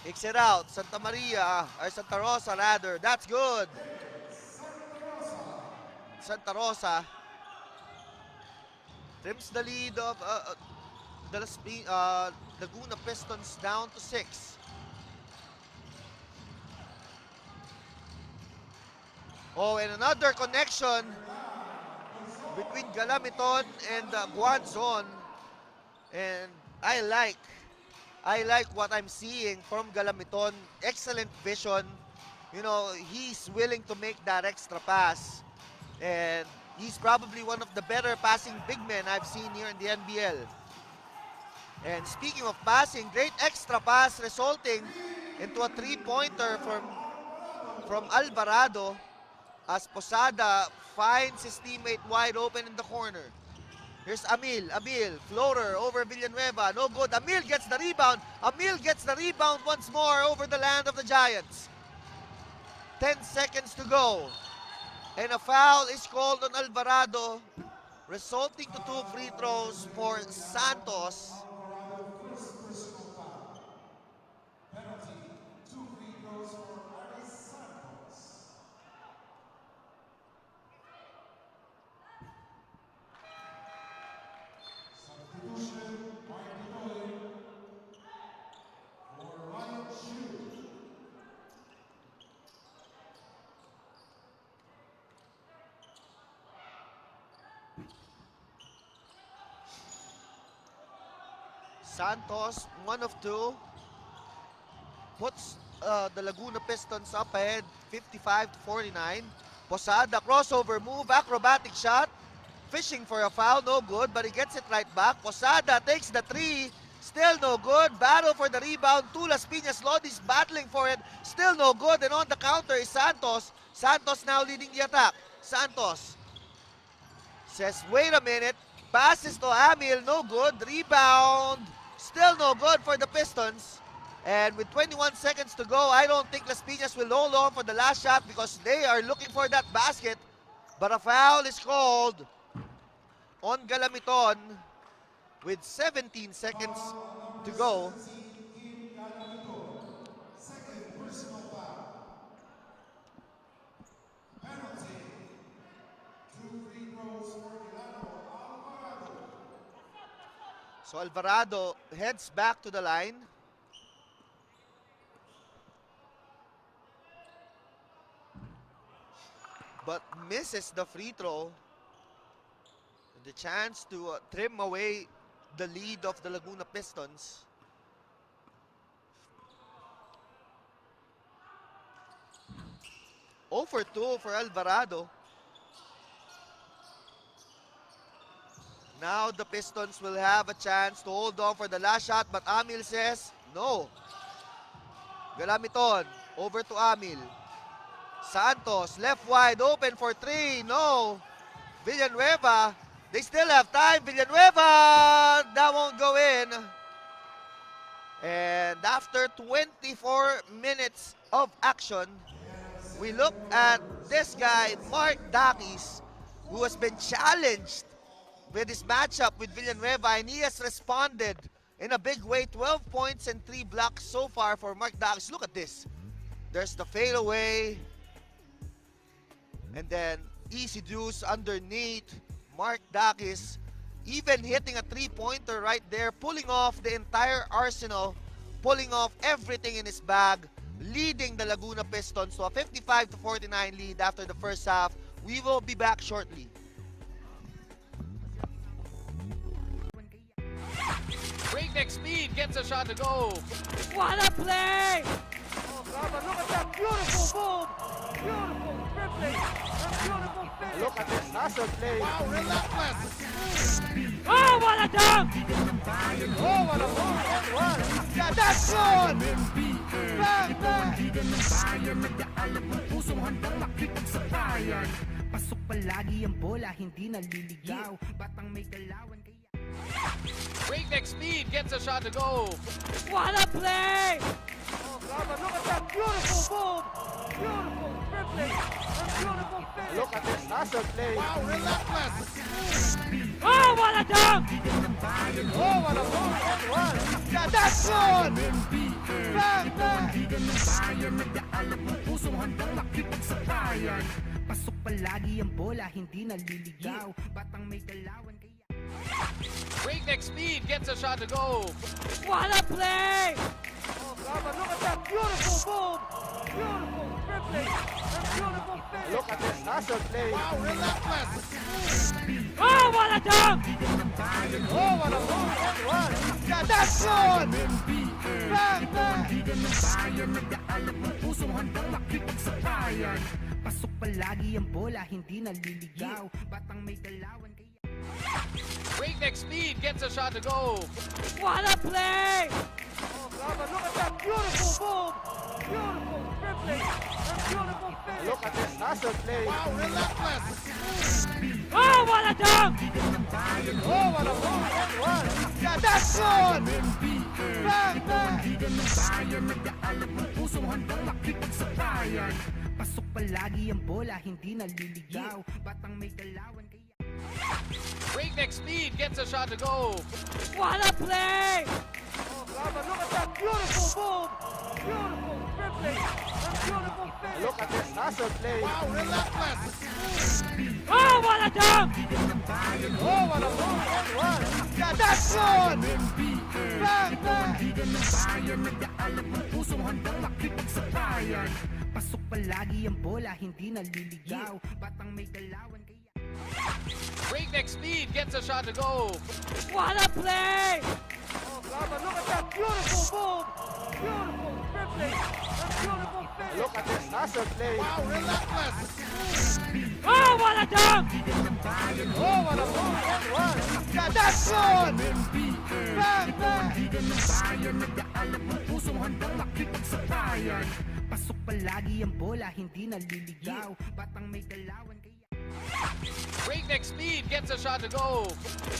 Speaker 4: kicks it out. Santa Rosa rather. That's good. Santa Rosa trims the lead of the Laguna Pistons down to 6. Oh, and another connection between Galamiton and Guanzon. And I like what I'm seeing from Galamiton. Excellent vision. You know, he's willing to make that extra pass. And he's probably one of the better passing big men I've seen here in the NBL. And speaking of passing, great extra pass resulting into a 3-pointer from Alvarado as Posada finds his teammate wide open in the corner. Here's Amil, floater over Villanueva, no good. Amil gets the rebound. Amil gets the rebound once more over the land of the Giants. 10 seconds to go. And a foul is called on Alvarado, resulting to 2 free throws for Santos. Santos, 1 of 2, puts the Laguna Pistons up ahead, 55-49. Posada, crossover move, acrobatic shot, fishing for a foul, no good, but he gets it right back. Posada takes the 3, still no good. Battle for the rebound, Las Piñas, Lodis battling for it, still no good. And on the counter is Santos. Santos now leading the attack. Santos says, wait a minute, passes to Amil, no good. Rebound, still no good for the Pistons. And with 21 seconds to go, I don't think Las Piñas will hold on for the last shot because they are looking for that basket. But a foul is called on Galamiton with 17 seconds to go. So Alvarado heads back to the line. But misses the free throw. The chance to trim away the lead of the Laguna Pistons. Oh for 2 for Alvarado. Now the Pistons will have a chance to hold on for the last shot, but Amil says no. Galamiton over to Amil. Santos left wide open for 3. No. Villanueva. They still have time. Villanueva. That won't go in. And after 24 minutes of action, we look at this guy, Mark Dakis, who has been challenged with his matchup with Villanueva, and he has responded in a big way. 12 points and 3 blocks so far for Mark Dakis. Look at this. There's the fadeaway. And then easy deuce underneath. Mark Dakis even hitting a 3-pointer right there, pulling off the entire arsenal, pulling off everything in his bag, leading the Laguna Pistons to a 55-49 lead after the first half. We will be back shortly.
Speaker 1: Breakneck speed gets a shot to go.
Speaker 2: What a play!
Speaker 3: Oh, God, but look at that beautiful move. Beautiful dribbling and beautiful finish.
Speaker 8: Look at this hustle play.
Speaker 1: Wow, relentless.
Speaker 2: Oh, what a dunk!
Speaker 3: Oh, what a move and one. Yeah, that's good. Bang, bang.
Speaker 5: Pasok palagi ang bola, hindi naliligaw. Batang may galawan kaya
Speaker 1: Breakneck speed gets a shot to go.
Speaker 2: What a play!
Speaker 3: Oh, God, look at that beautiful move. Beautiful dribbling. And beautiful finish.
Speaker 4: Look at this hustle play.
Speaker 1: Wow, relentless.
Speaker 2: Oh, what a dunk!
Speaker 3: Oh, what a move and one. Yeah, that's good. Bang, bang.
Speaker 5: pasok palagi ang bola, hindi naliligaw. Batang may galawan kaya
Speaker 1: Breakneck speed gets a shot to go.
Speaker 2: What a play!
Speaker 3: Oh, God, look at that beautiful move. Beautiful dribbling. And beautiful finish.
Speaker 4: Look at this hustle play.
Speaker 1: Wow, relentless.
Speaker 2: Oh, what a dunk!
Speaker 3: Oh, what a move and one. Yeah, that's good. Bang, bang.
Speaker 5: pasok palagi ang bola, hindi naliligaw. Batang may galawan kaya
Speaker 1: Breakneck speed gets a shot to go.
Speaker 2: What a play!
Speaker 3: Oh, God, look at that beautiful move. Beautiful dribbling. And beautiful finish.
Speaker 4: Look at this hustle play.
Speaker 1: Wow, relentless.
Speaker 2: Oh, what a dunk!
Speaker 3: Oh, what a move and one. Yeah, that's good. Bang, bang.
Speaker 5: pasok palagi ang bola, hindi naliligaw. Batang may galawan kaya
Speaker 1: Breakneck speed gets a shot to go.
Speaker 2: What a play!
Speaker 3: Oh, God, look at that beautiful move. Beautiful dribbling. And beautiful finish.
Speaker 4: Look at this hustle play.
Speaker 1: Wow, relentless.
Speaker 2: Oh, what a dunk!
Speaker 3: Oh, what a move and one. Yeah, that's good. Bang, bang.
Speaker 5: pasok palagi ang bola, hindi naliligaw. Batang may galawan kaya
Speaker 1: Breakneck speed gets a shot to go.
Speaker 2: What a play!
Speaker 3: Oh, God, look at that beautiful move. Beautiful dribbling. And beautiful finish.
Speaker 4: Look at this hustle play.
Speaker 1: Wow, relentless.
Speaker 2: Oh, what a dunk!
Speaker 3: Oh, what a move and one. Yeah, that's good. Bang, bang.
Speaker 5: pasok palagi ang bola, hindi naliligaw. Batang may galawan kaya
Speaker 1: Breakneck speed gets a shot to go.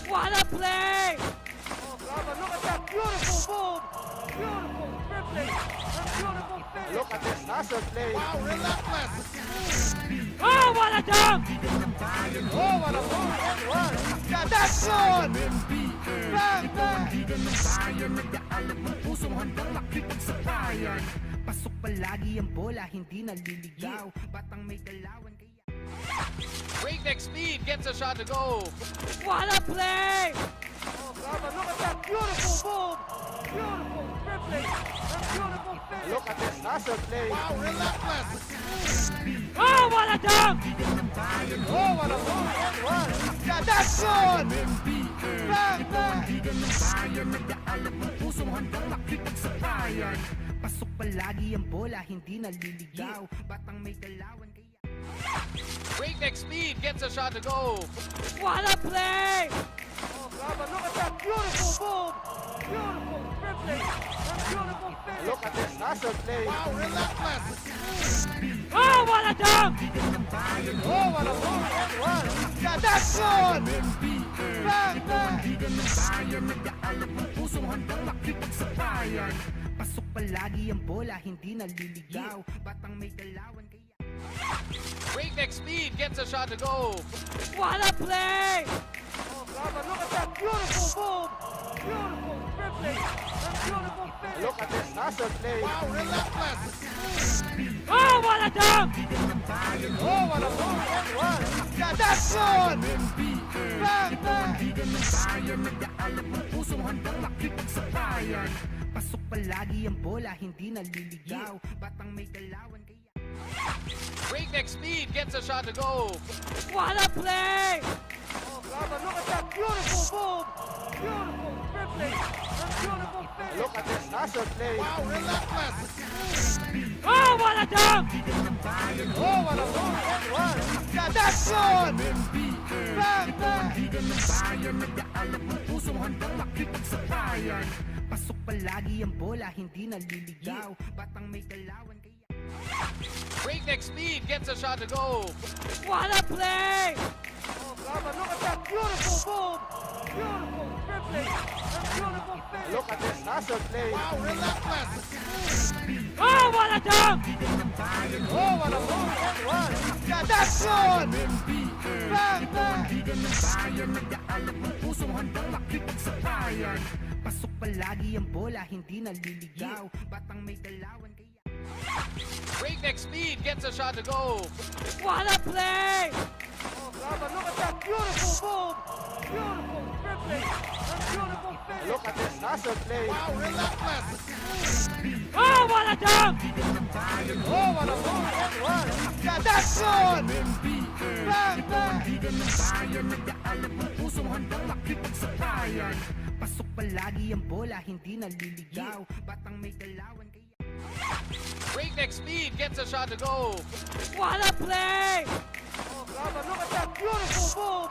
Speaker 2: What a play!
Speaker 3: Oh, God, look at that beautiful move. Beautiful dribbling. And beautiful finish.
Speaker 4: Look at this hustle play.
Speaker 1: Wow, relentless.
Speaker 2: Oh, what a dunk!
Speaker 3: Oh, what a move and one. Yeah, that's good. Bang, bang.
Speaker 5: pasok palagi ang bola, hindi naliligaw. Batang may galawan kaya
Speaker 1: Breakneck speed gets a shot to go.
Speaker 2: What a play!
Speaker 3: Oh, God, look at that beautiful move. Beautiful dribbling. And beautiful finish.
Speaker 4: Look at this hustle play.
Speaker 1: Wow, relentless.
Speaker 2: Oh, what a dunk!
Speaker 3: Oh, what a move and one. Yeah, that's good. Bang, bang.
Speaker 5: pasok palagi ang bola, hindi naliligaw. Batang may galawan kaya
Speaker 1: Breakneck speed gets a shot to go.
Speaker 2: What a play!
Speaker 3: Oh, God, look at that beautiful move. Beautiful dribbling. And beautiful finish.
Speaker 4: Look at this hustle play.
Speaker 1: Wow, relentless.
Speaker 2: Oh, what a dunk!
Speaker 3: Oh, what a move and one. Yeah, that's good. Bang, bang.
Speaker 5: pasok palagi ang bola, hindi naliligaw. Batang may galawan kaya
Speaker 1: Breakneck speed gets a shot to go.
Speaker 2: What a play!
Speaker 3: Oh, God, look at that beautiful move. Beautiful dribbling. And beautiful finish.
Speaker 4: Look at this hustle play.
Speaker 1: Wow, relentless.
Speaker 2: Oh, what a dunk!
Speaker 3: Oh, what a move and one. Yeah, that's good. Bang, bang.
Speaker 5: pasok palagi ang bola, hindi naliligaw. Batang may galawan kaya
Speaker 1: Breakneck speed gets a shot to go.
Speaker 2: What a play!
Speaker 3: Oh, God, look at that beautiful move. Beautiful dribbling. And beautiful finish.
Speaker 4: Look at this hustle play.
Speaker 1: Wow, relentless.
Speaker 2: Oh, what a dunk!
Speaker 3: Oh, what a move and one. Yeah, that's good. Bang, bang.
Speaker 5: handang makipagsakayan. Pasok palagi ang bola, hindi naliligaw. Batang may galawan kaya
Speaker 1: Breakneck speed gets a shot to go.
Speaker 2: What a play!
Speaker 3: Oh, Gama, look at that beautiful move. Beautiful dribbling and beautiful finish.
Speaker 4: Look at this hustle play.
Speaker 1: Wow, relentless.
Speaker 2: Oh, what a dunk!
Speaker 3: Oh, what a move that was. Yeah, that's good. Bang, bang.
Speaker 5: bayan, nag-aalap ng pusong handang makipagsakayan. Pasok palagi ang bola, hindi naliligaw. Batang may galawan kaya
Speaker 1: Breakneck speed gets a shot to go.
Speaker 2: What a play!
Speaker 3: Oh, Gama, look at that beautiful move. Beautiful dribbling and beautiful finish.
Speaker 4: Look at this hustle play.
Speaker 1: Wow, relentless.
Speaker 2: Oh, what a dunk!
Speaker 3: Oh, what a move that was. Yeah, that's good. Bang, bang.
Speaker 5: bayan, nag-aalap ng pusong handang makipagsakayan. Pasok palagi ang bola, hindi naliligaw. Batang may galawan kaya
Speaker 1: Breakneck speed gets a shot to go.
Speaker 2: What a play!
Speaker 3: Oh, Gama, look at that beautiful move.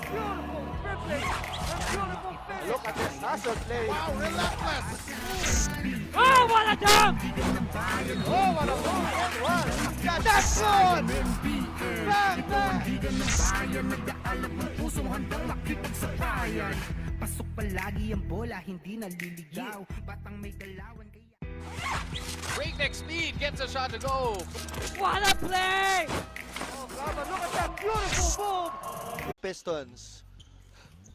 Speaker 3: Beautiful dribbling and beautiful finish.
Speaker 4: Look at this hustle play.
Speaker 1: Wow, relentless.
Speaker 2: Oh, what a dunk!
Speaker 3: Oh, what a move that was. Yeah, that's good. Bang, bang.
Speaker 5: bayan, nag-aalap ng pusong handang makipagsakayan. Pasok palagi ang bola, hindi naliligaw. Batang may galawan kaya
Speaker 1: Breakneck speed gets a shot to go.
Speaker 2: What a play!
Speaker 3: Oh, Gama, look at that beautiful move.
Speaker 4: Pistons.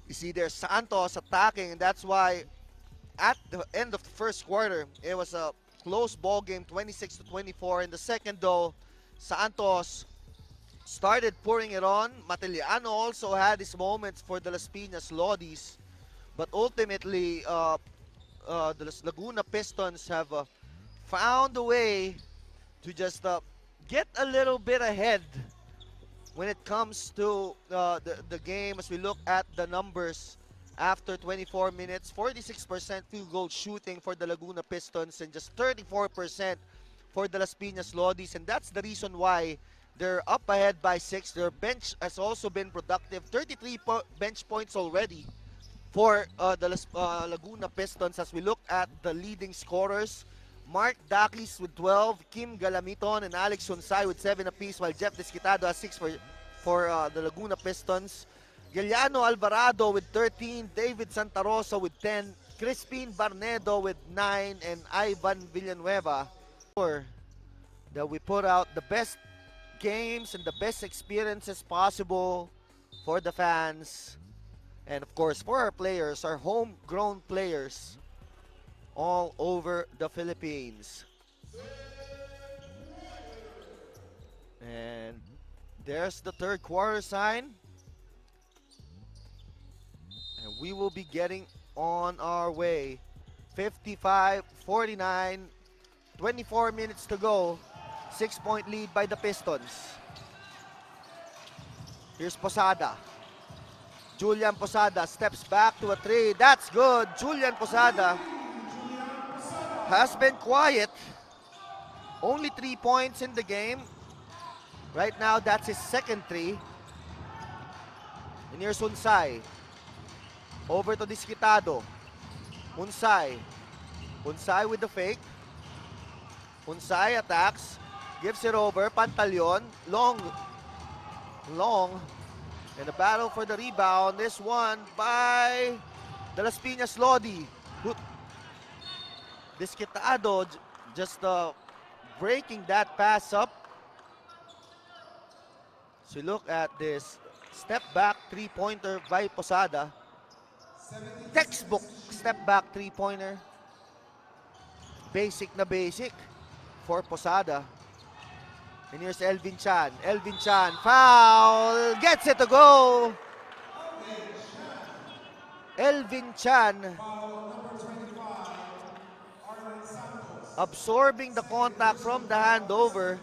Speaker 4: You see there's Santos attacking, and that's why at the end of the first quarter, it was a close ball game, 26-24. In the second, though, Santos started pouring it on. Matiliano also had his moments for the Las Piñas Lodis, but ultimately, the Laguna Pistons have found a way to just get a little bit ahead when it comes to the game. As we look at the numbers after 24 minutes, 46% field goal shooting for the Laguna Pistons and just 34% for the Las Piñas Lodis, and that's the reason why they're up ahead by 6. Their bench has also been productive, 33 bench points already for the Laguna Pistons. As we look at the leading scorers, Mark Dakis with 12, Kim Galamiton and Alex Sunsay with 7 apiece, while Jeff Desquitado has 6 for the Laguna Pistons. Giuliano Alvarado with 13, David Santa Rosa with 10, Crispin Barnedo with 9, and Ivan Villanueva. That we put out the best games and the best experiences possible for the fans. And of course, for our players, our homegrown players all over the Philippines. And there's the third quarter sign. And we will be getting on our way. 55-49, 24 minutes to go. 6-point lead by the Pistons. Here's Posada. Julian Posada steps back to a 3. That's good. Julian Posada has been quiet. Only 3 points in the game. Right now, that's his second 3. And here's Unsay. Over to Desquitado. Unsay. Unsay with the fake. Unsay attacks. Gives it over. Pantaleon. Long. And the battle for the rebound is won by the Las Piñas Lodi. Desquitado just breaking that pass up. So look at this step back 3-pointer by Posada. Textbook step back 3-pointer. Basic na basic for Posada. And here's Elvin Chan. Elvin Chan, foul! Gets it to go! Elvin Chan absorbing the contact from the handover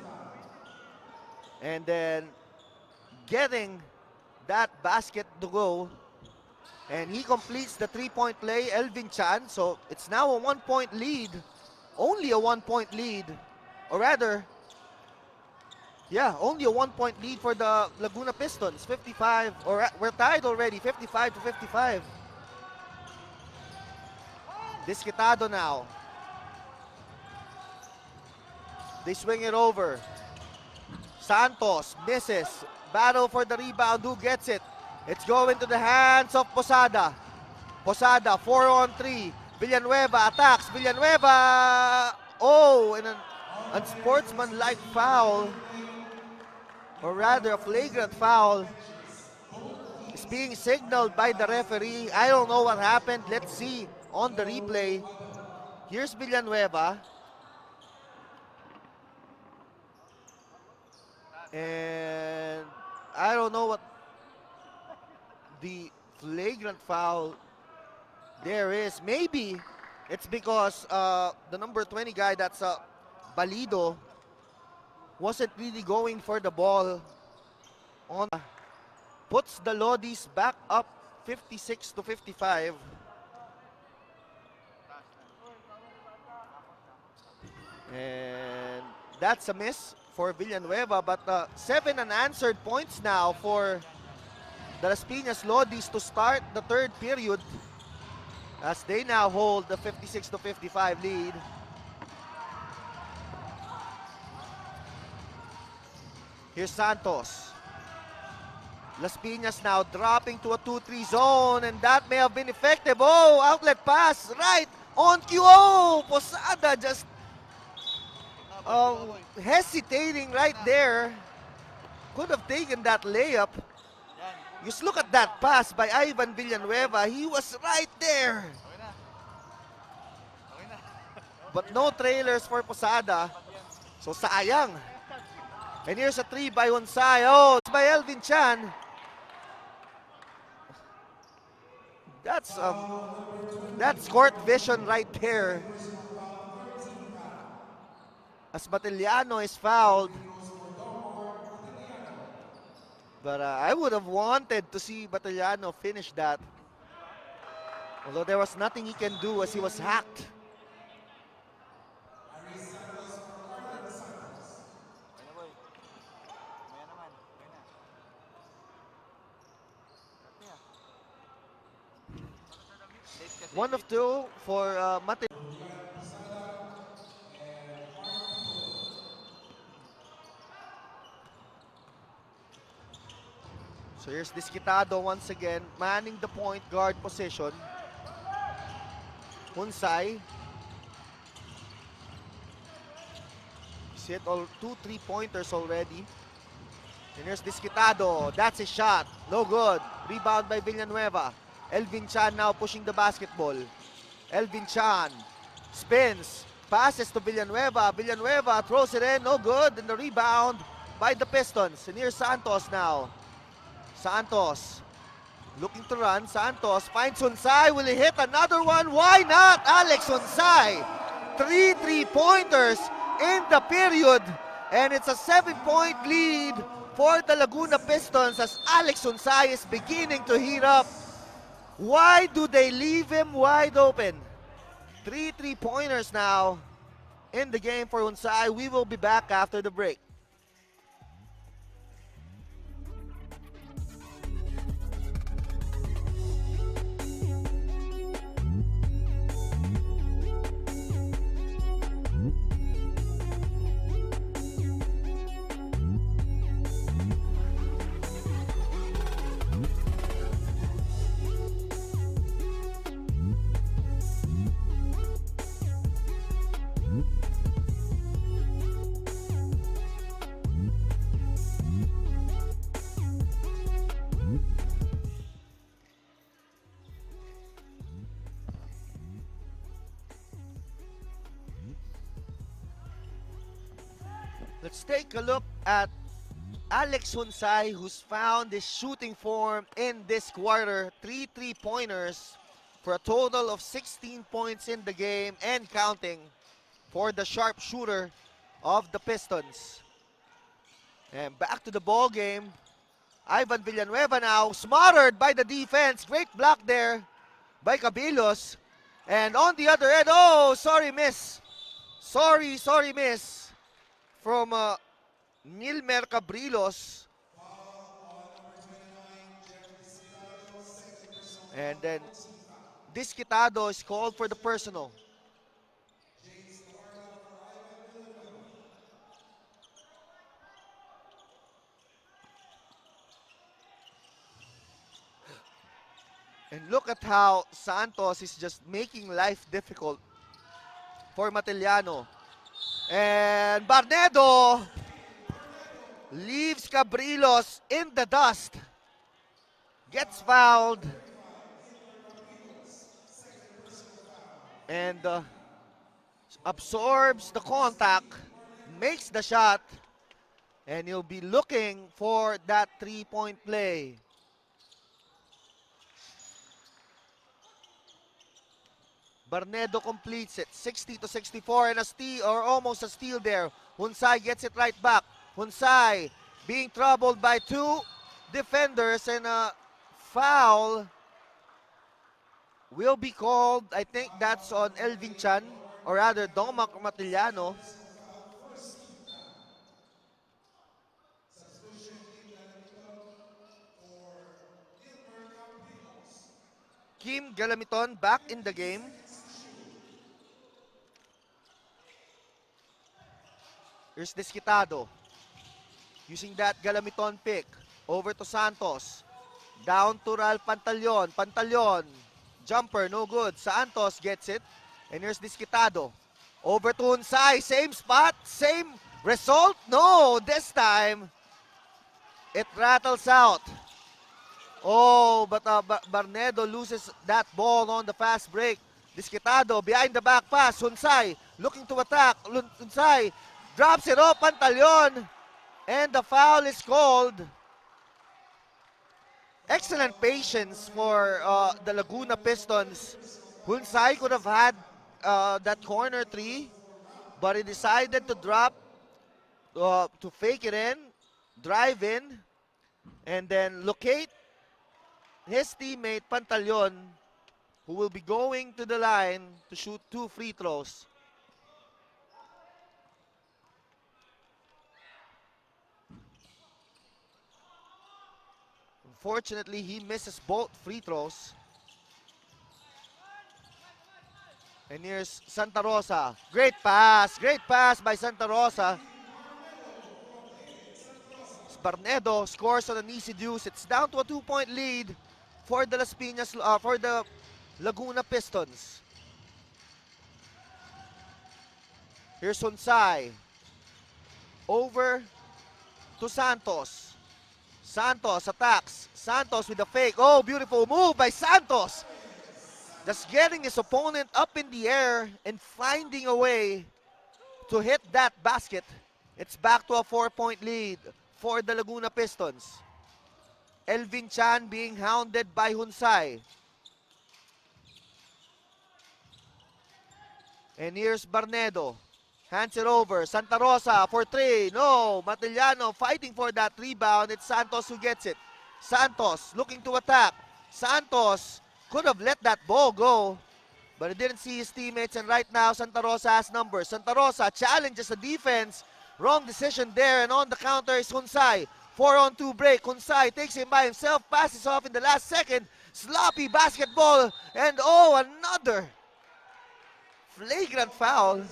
Speaker 4: and then getting that basket to go. And he completes the 3-point play, Elvin Chan. So it's now a 1-point lead. Only a 1-point lead. Or rather, yeah, only a 1-point lead for the Laguna Pistons. 55, or we're tied already, 55-55. Disquitado now. They swing it over. Santos misses. Battle for the rebound. Who gets it? It's going to the hands of Posada. Posada, 4-on-3. Villanueva attacks. Villanueva. Oh, and an unsportsmanlike foul, or rather a flagrant foul, is being signaled by the referee. I don't know what happened. Let's see on the replay. Here's Villanueva. And I don't know what the flagrant foul there is. Maybe it's because the number 20 guy, that's Balido, wasn't really going for the ball. On puts the Lodis back up 56-55. And that's a miss for Villanueva, but 7 unanswered points now for the Las Piñas Lodis to start the third period, as they now hold the 56-55 lead. Here's Santos. Las Piñas now dropping to a 2-3 zone, and that may have been effective. Oh, outlet pass right on cue. Oh, Posada just hesitating right there. Could have taken that layup. Just look at that pass by Ivan Villanueva. He was right there. But no trailers for Posada. So sayang. And here's a 3 by Hunsay. Oh, it's by Elvin Chan. That's court vision right there. As Batiliano is fouled. But I would have wanted to see Batiliano finish that. Although there was nothing he can do as he was hacked. One of two for Mate. So here's Disquitado once again, manning the point guard position. Hunsay. He's hit all 2 3-pointers already. And here's Disquitado. That's his shot. No good. Rebound by Villanueva. Elvin Chan now pushing the basketball. Elvin Chan spins, passes to Villanueva. Villanueva throws it in, no good. And the rebound by the Pistons. And here's Santos now. Santos looking to run. Santos finds Hunsay. Will he hit another one? Why not? Alex Hunsay. 3 3-pointers in the period. And it's a 7-point lead for the Laguna Pistons as Alex Hunsay is beginning to heat up. Why do they leave him wide open? 3 3-pointers now in the game for Hunsay. We will be back after the break. Let's take a look at Alex Hunsay, who's found his shooting form in this quarter. 3 3-pointers for a total of 16 points in the game and counting for the sharpshooter of the Pistons. And back to the ball game. Ivan Villanueva now smothered by the defense. Great block there by Cabillos. And on the other end, oh, sorry miss. Sorry miss from Nilmer Cabrillos. And then Disquitado is called for the personal. And look at how Santos is just making life difficult for Matiliano. And Barnedo leaves Cabrillos in the dust. Gets fouled. And absorbs the contact. Makes the shot. And he'll be looking for that three-point play. Barnedo completes it, 60-64, and a steal, or almost a steal there. Hunsay gets it right back. Hunsay being troubled by two defenders, and a foul will be called. I think that's on Elvin Chan, or rather Domac Matiliano. Kim Galamiton back in the game. Here's Disquitado. Using that Galamiton pick. Over to Santos. Down to Ral Pantaleon. Pantaleon. Jumper, no good. Santos gets it. And here's Disquitado. Over to Hunsay. Same spot. Same result. No, this time it rattles out. Oh, but Barnedo loses that ball on the fast break. Disquitado behind the back pass. Hunsay looking to attack. Hunsay drops it off. Pantaleon. And the foul is called. Excellent patience for the Laguna Pistons. Hunsay could have had that corner three, but he decided to drop, to fake it in, drive in, and then locate his teammate Pantaleon, who will be going to the line to shoot two free throws. Unfortunately, he misses both free throws. And here's Santa Rosa. Great pass by Santa Rosa. Barnedo scores on an easy deuce. It's down to a 2-point lead for the Las Piñas, for the Laguna Pistons. Here's Hunsay. Over to Santos. Santos attacks. Santos with a fake. Oh, beautiful move by Santos. Just getting his opponent up in the air and finding a way to hit that basket. It's back to a 4-point lead for the Laguna Pistons. Elvin Chan being hounded by Hunsay. And here's Barnedo. Hands it over. Santa Rosa for three. No. Matiliano fighting for that rebound. It's Santos who gets it. Santos looking to attack. Santos could have let that ball go, but he didn't see his teammates. And right now, Santa Rosa has numbers. Santa Rosa challenges the defense. Wrong decision there. And on the counter is Hunsay. 4-on-2 break. Hunsay takes him by himself. Passes off in the last second. Sloppy basketball. And oh, another flagrant foul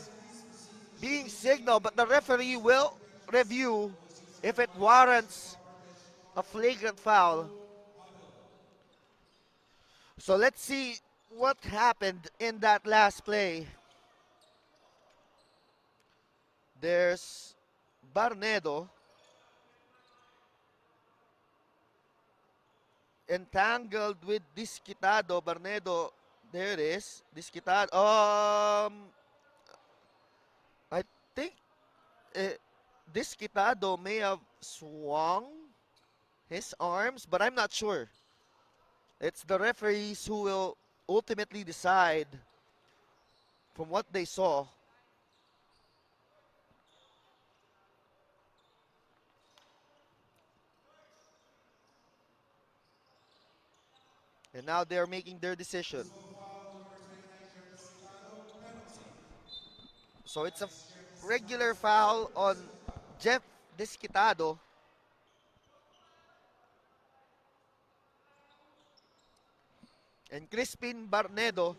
Speaker 4: being signaled, but the referee will review if it warrants a flagrant foul. So let's see what happened in that last play. There's Barnedo entangled with Disquitado. Barnedo, there it is. Disquitado. I think Disquitado may have swung his arms, but I'm not sure. It's the referees who will ultimately decide from what they saw. And now they're making their decision. So it's a regular foul on Jeff Disquitado. And Crispin Barnedo.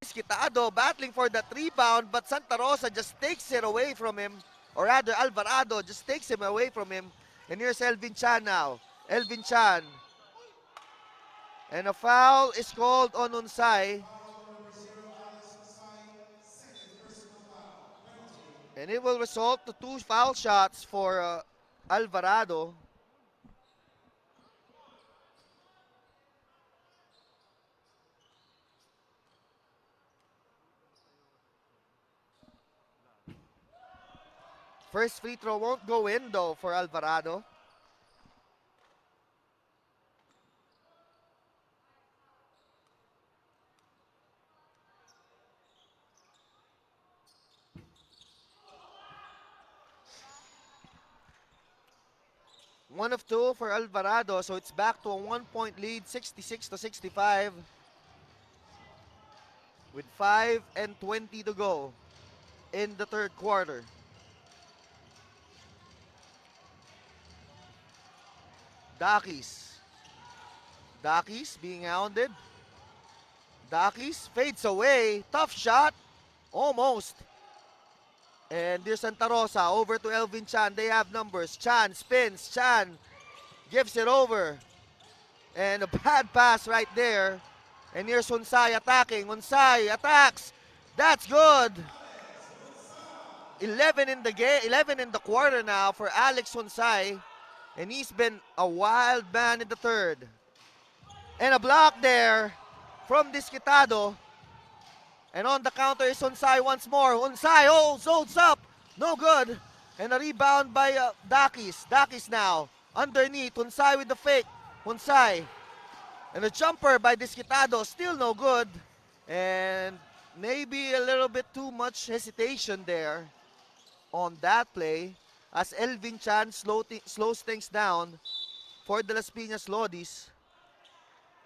Speaker 4: Quitado battling for that rebound, but Santa Rosa just takes it away from him. Or rather, Alvarado just takes him away from him. And here's Elvin Chan now. Elvin Chan. And a foul is called on Unsay. And it will result to 2 foul shots for Alvarado. First free throw won't go in though for Alvarado. One of 2 for Alvarado, so it's back to a 1-point lead, 66-65. With 5:20 to go in the third quarter. Dakis being hounded. Dakis fades away. Tough shot. Almost. And there's Santa Rosa over to Elvin Chan. They have numbers. Chan spins. Chan gives it over. And a bad pass right there. And here's Unsay attacking. Unsay attacks. That's good. 11 in the game, 11 in the quarter now for Alex Unsay. And he's been a wild man in the third. And a block there from Disquitado. And on the counter is Unsay once more. Unsay, zones up. No good. And a rebound by Dakis. Dakis now. Underneath. Unsay with the fake. Unsay. And a jumper by Disquitado. Still no good. And maybe a little bit too much hesitation there on that play. As Elvin Chan slows things down for the Las Piñas Lodis.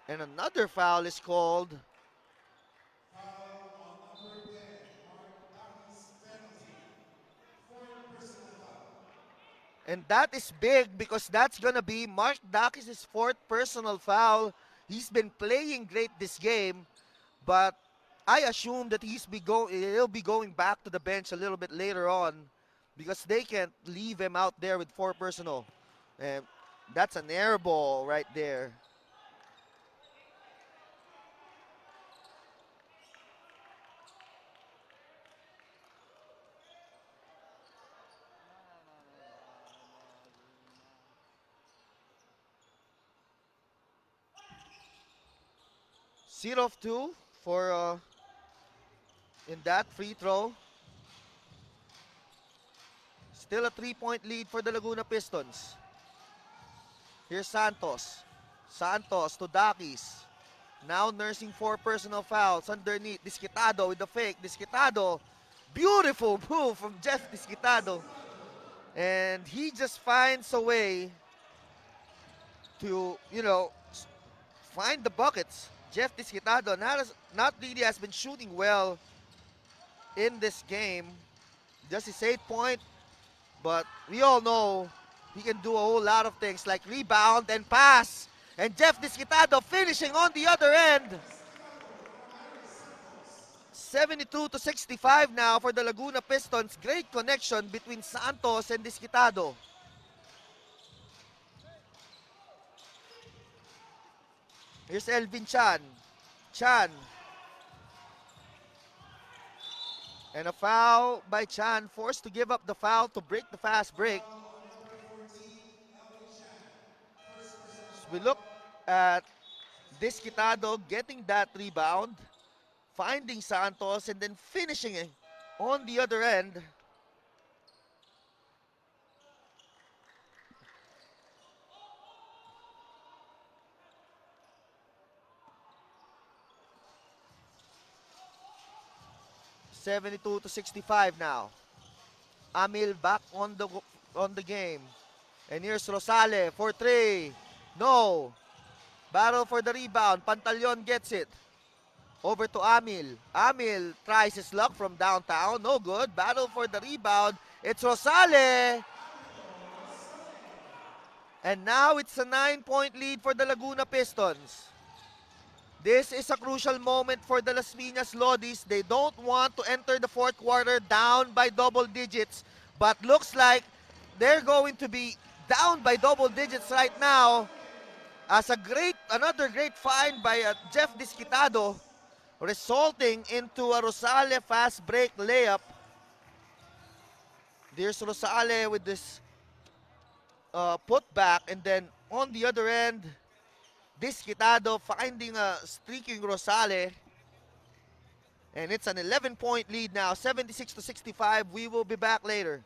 Speaker 4: And another foul is called. And that is big because that's going to be Mark Dakis' 4th personal foul. He's been playing great this game, but I assume that he'll be going back to the bench a little bit later on because they can't leave him out there with 4 personal. And that's an air ball right there. Zero of 2 for in that free throw. Still a 3-point lead for the Laguna Pistons. Here's Santos. Santos to Dakis. Now nursing 4 personal fouls underneath. Disquitado with the fake. Disquitado. Beautiful move from Jeff Disquitado. And he just finds a way to, find the buckets. Jeff Disquitado not really has been shooting well in this game. Just his 8 point. But we all know he can do a whole lot of things like rebound and pass. And Jeff Disquitado finishing on the other end. 72-65 now for the Laguna Pistons. Great connection between Santos and Disquitado. Here's Elvin Chan. Chan. And a foul by Chan, forced to give up the foul to break the fast break. So we look at Disquitado getting that rebound, finding Santos, and then finishing it on the other end. (72-65) now. Amil back on the game. And here's Rosale for 3. No. Battle for the rebound. Pantaleon gets it. Over to Amil. Amil tries his luck from downtown. No good. Battle for the rebound. It's Rosale. And now it's a 9-point lead for the Laguna Pistons. This is a crucial moment for the Las Piñas Lodis. They don't want to enter the fourth quarter down by double digits, but looks like they're going to be down by double digits right now as another great find by Jeff Disquitado, resulting into a Rosale fast break layup. There's Rosale with this putback, and then on the other end, Disquitado finding a streaking Rosale. And it's an 11-point lead now, 76-65. We will be back later.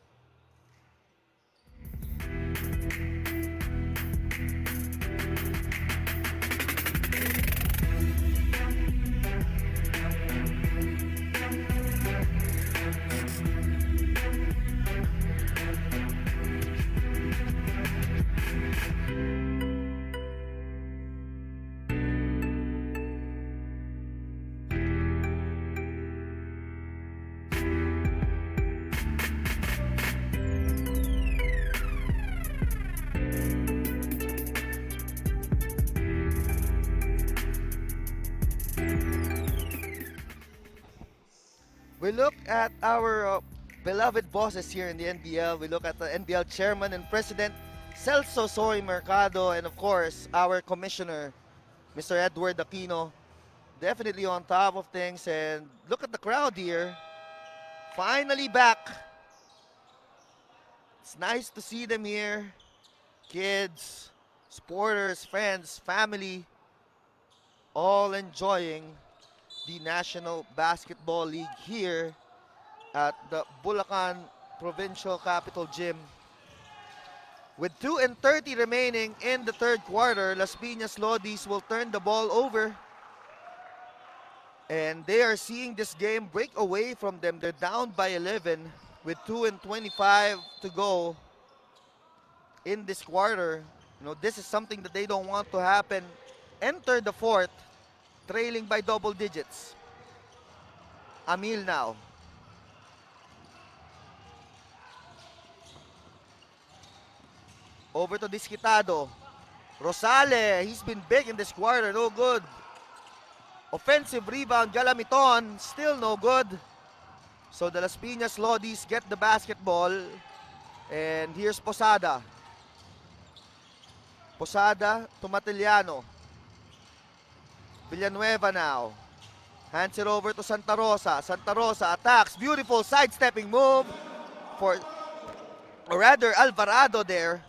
Speaker 4: We look at our beloved bosses here in the NBL. We look at the NBL chairman and president, Celso Soy Mercado, and of course, our commissioner, Mr. Edward Aquino. Definitely on top of things. And look at the crowd here. Finally back. It's nice to see them here. Kids, supporters, friends, family, all enjoying the National Basketball League here at the Bulacan Provincial Capital Gym. With 2:30 remaining in the third quarter, Las Piñas Lodis will turn the ball over. And they are seeing this game break away from them. They're down by 11 with 2:25 to go in this quarter. You know, this is something that they don't want to happen. Enter the fourth, trailing by double digits. Amil now. Over to Disquitado. Rosale, he's been big in this quarter, no good. Offensive rebound, Galamiton, still no good. So the Las Piñas Lodis get the basketball. And here's Posada. Posada to Matiliano. Villanueva now. Hands it over to Santa Rosa. Santa Rosa attacks. Beautiful sidestepping move for, or rather, Alvarado there.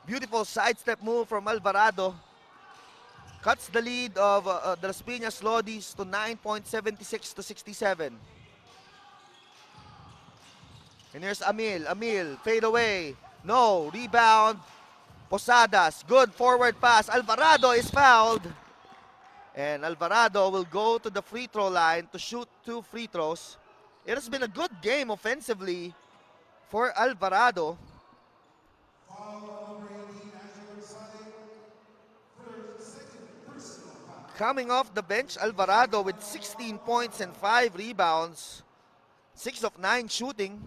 Speaker 4: Beautiful sidestep move from Alvarado. Cuts the lead of the Las Piñas Lodis to 9.76-67. And here's Amil. Amil, fade away. No, rebound. Posadas, good forward pass. Alvarado is fouled. And Alvarado will go to the free throw line to shoot 2 free throws. It has been a good game offensively for Alvarado. Coming off the bench, Alvarado with 16 points and 5 rebounds. 6 of 9 shooting.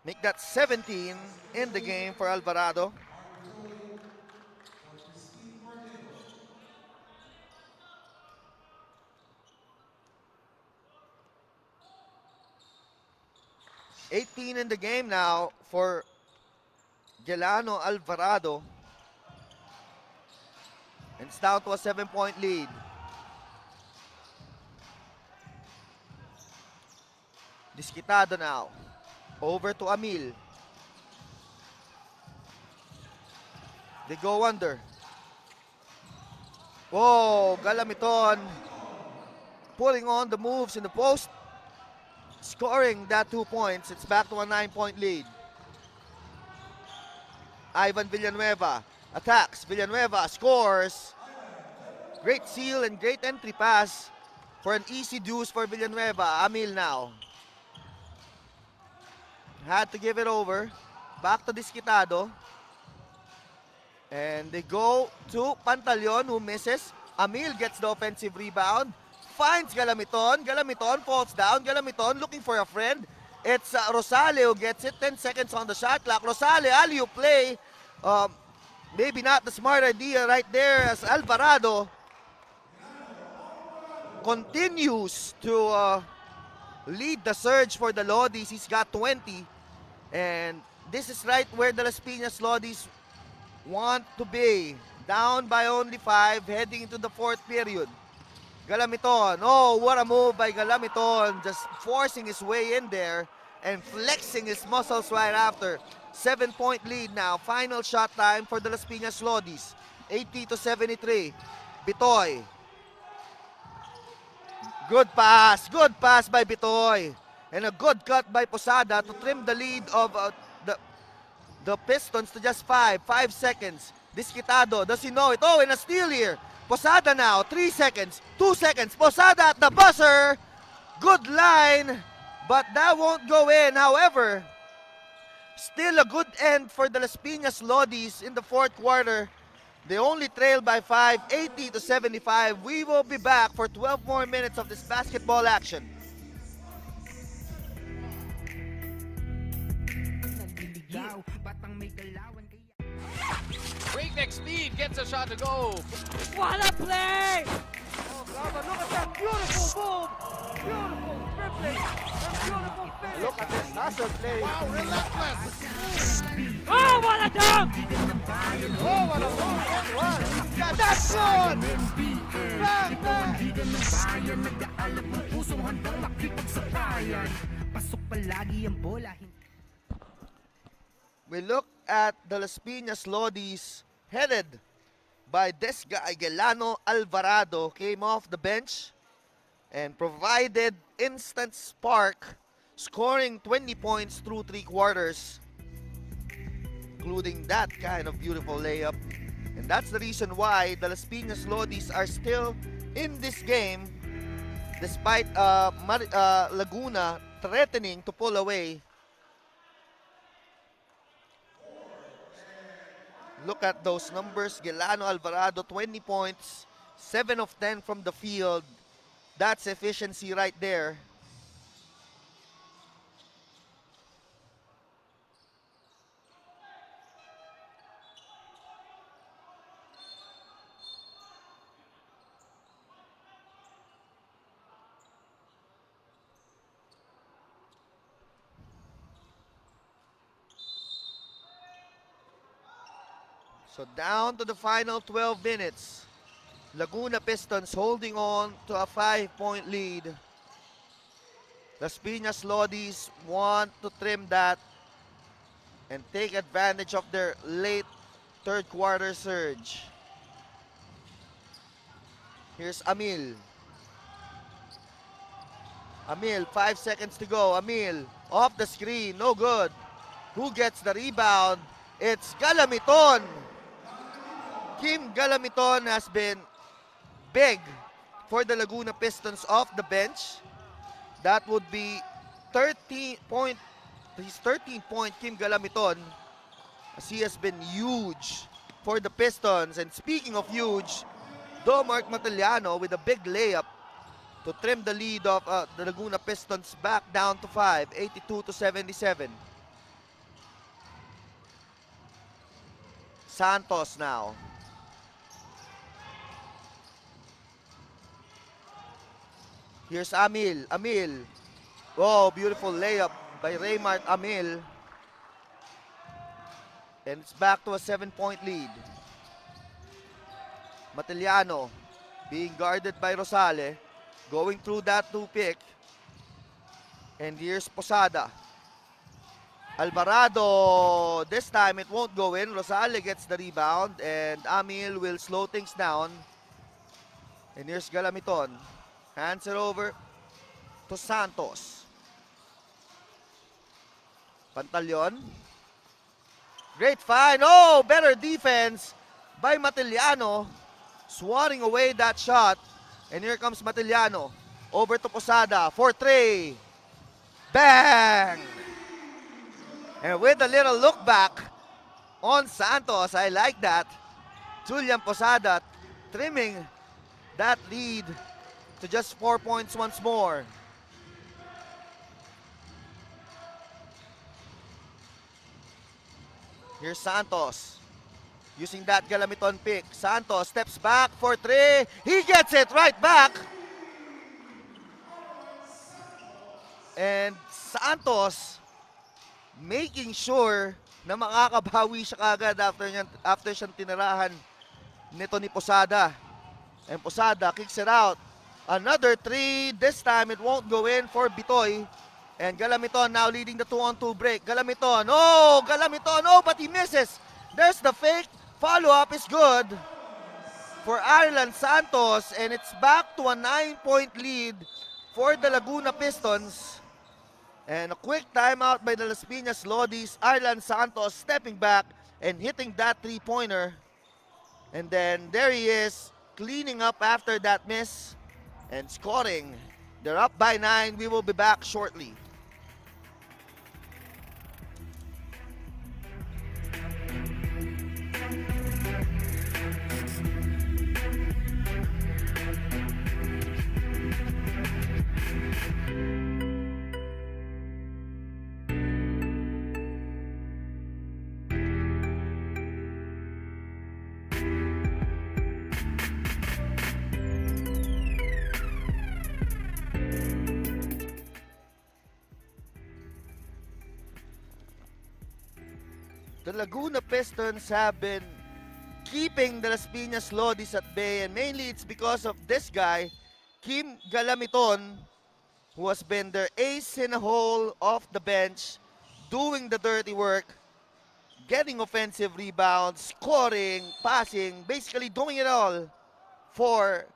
Speaker 4: Make that 17 in the game for Alvarado. $18 in the game now for Gelano Alvarado. And it's down to a 7-point lead. Disquitado now. Over to Amil. They go under. Whoa, Galamiton pulling on the moves in the post. Scoring that 2 points. It's back to a 9-point lead. Ivan Villanueva attacks. Villanueva scores. Great seal and great entry pass for an easy deuce for Villanueva. Amil now. Had to give it over. Back to Disquitado. And they go to Pantaleon, who misses. Amil gets the offensive rebound. Finds Galamiton. Galamiton falls down. Galamiton looking for a friend. It's Rosale who gets it. 10 seconds on the shot clock. Rosale, alley-oop play. Maybe not the smart idea right there as Alvarado continues to lead the surge for the Lodis. He's got 20. And this is right where the Las Piñas Lodis want to be. Down by only 5, heading into the 4th period. Galamiton, oh, what a move by Galamiton, just forcing his way in there and flexing his muscles right after. 7-point lead now, final shot time for the Las Piñas Lodis. 80-73, Bitoy. Good pass by Bitoy. And a good cut by Posada to trim the lead of the Pistons to just 5 seconds. Disquitado, does he know it? Oh, and a steal here. Posada now, 3 seconds, 2 seconds. Posada at the buzzer. Good line, but that won't go in. However, still a good end for the Las Piñas Lodis in the 4th quarter. They only trail by 5, 80-75. We will be back for 12 more minutes of this basketball action.
Speaker 1: Breakneck speed gets a shot to go.
Speaker 2: What a play!
Speaker 3: Oh, Gaba, look at that beautiful move. Beautiful dribbling. And beautiful finish.
Speaker 4: Look at this hustle play.
Speaker 1: Wow, relentless.
Speaker 2: Oh, what a dunk!
Speaker 3: Oh, what a move. That one. Yeah, that's good. Bang, bang.
Speaker 4: We look at the Las Piñas Lodis headed by this guy, Gelano Alvarado, came off the bench and provided instant spark, scoring 20 points through 3 quarters, including that kind of beautiful layup. And that's the reason why the Las Piñas Lodis are still in this game despite Laguna threatening to pull away. Look at those numbers. Gelano Alvarado, 20 points, 7 of 10 from the field. That's efficiency right there. So down to the final 12 minutes. Laguna Pistons holding on to a 5-point lead. Las Piñas Lodis want to trim that and take advantage of their late 3rd quarter surge. Here's Amil. Amil, 5 seconds to go. Amil, off the screen, no good. Who gets the rebound? It's Galamiton. Kim Galamiton has been big for the Laguna Pistons off the bench. That would be 13 point, his 13th point, Kim Galamiton, as he has been huge for the Pistons. And speaking of huge, Domark Mataliano with a big layup to trim the lead of the Laguna Pistons back down to 5, 82-77. Santos now. Here's Amil. Amil. Oh, beautiful layup by Raymart Amil. And it's back to a 7-point lead. Matiliano being guarded by Rosale. Going through that 2-pick. And here's Posada. Alvarado. This time it won't go in. Rosale gets the rebound. And Amil will slow things down. And here's Galamiton. Hands it over to Santos. Pantaleon. Great find. Oh, better defense by Matiliano. Swatting away that shot. And here comes Matiliano. Over to Posada for 3. Bang! And with a little look back on Santos, I like that. Julian Posada trimming that lead to just 4 points once more. Here's Santos using that Galamiton pick. Santos steps back for 3. He gets it right back. And Santos making sure na makakabawi siya kagad after siyang tinirahan nito ni Posada. And Posada kicks it out. Another three. This time it won't go in for Bitoy. And Galamiton now leading the 2-on-2 break. Galamiton. Oh, Galamiton. Oh, but he misses. There's the fake. Follow-up is good for Arlan Santos. And it's back to a 9-point lead for the Laguna Pistons. And a quick timeout by the Las Piñas Lodis. Arlan Santos stepping back and hitting that three-pointer. And then there he is, cleaning up after that miss and scoring. They're up by 9. We will be back shortly. The Laguna Pistons have been keeping the Las Piñas Lodis at bay, and mainly it's because of this guy, Kim Galamiton, who has been their ace in a hole off the bench, doing the dirty work, getting offensive rebounds, scoring, passing, basically doing it all for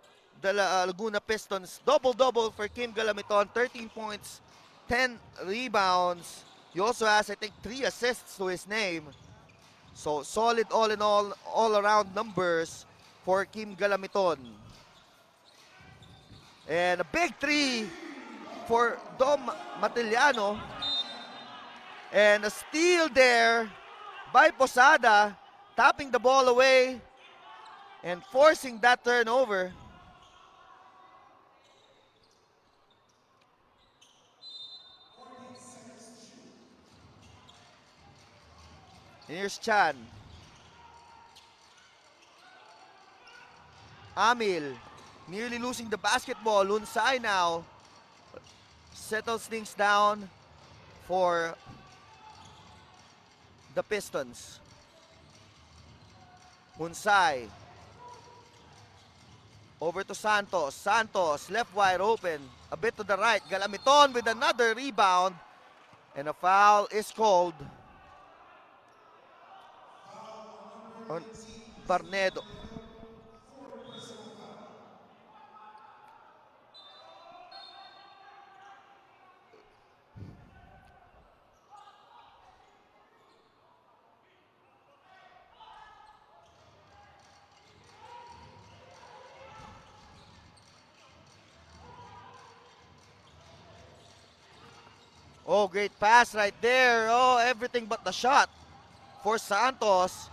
Speaker 4: the Laguna Pistons. Double-double for Kim Galamiton, 13 points, 10 rebounds. He also has, I think, 3 assists to his name. So solid all in all around numbers for Kim Galamiton. And a big 3 for Dom Matiliano. And a steal there by Posada, tapping the ball away and forcing that turnover. Here's Chan. Amil nearly losing the basketball. Lunsay now settles things down for the Pistons. Hunsay over to Santos. Santos left wide open, a bit to the right. Galamiton with another rebound, and a foul is called on Barnedo. Oh, great pass right there. Oh, everything but the shot for Santos.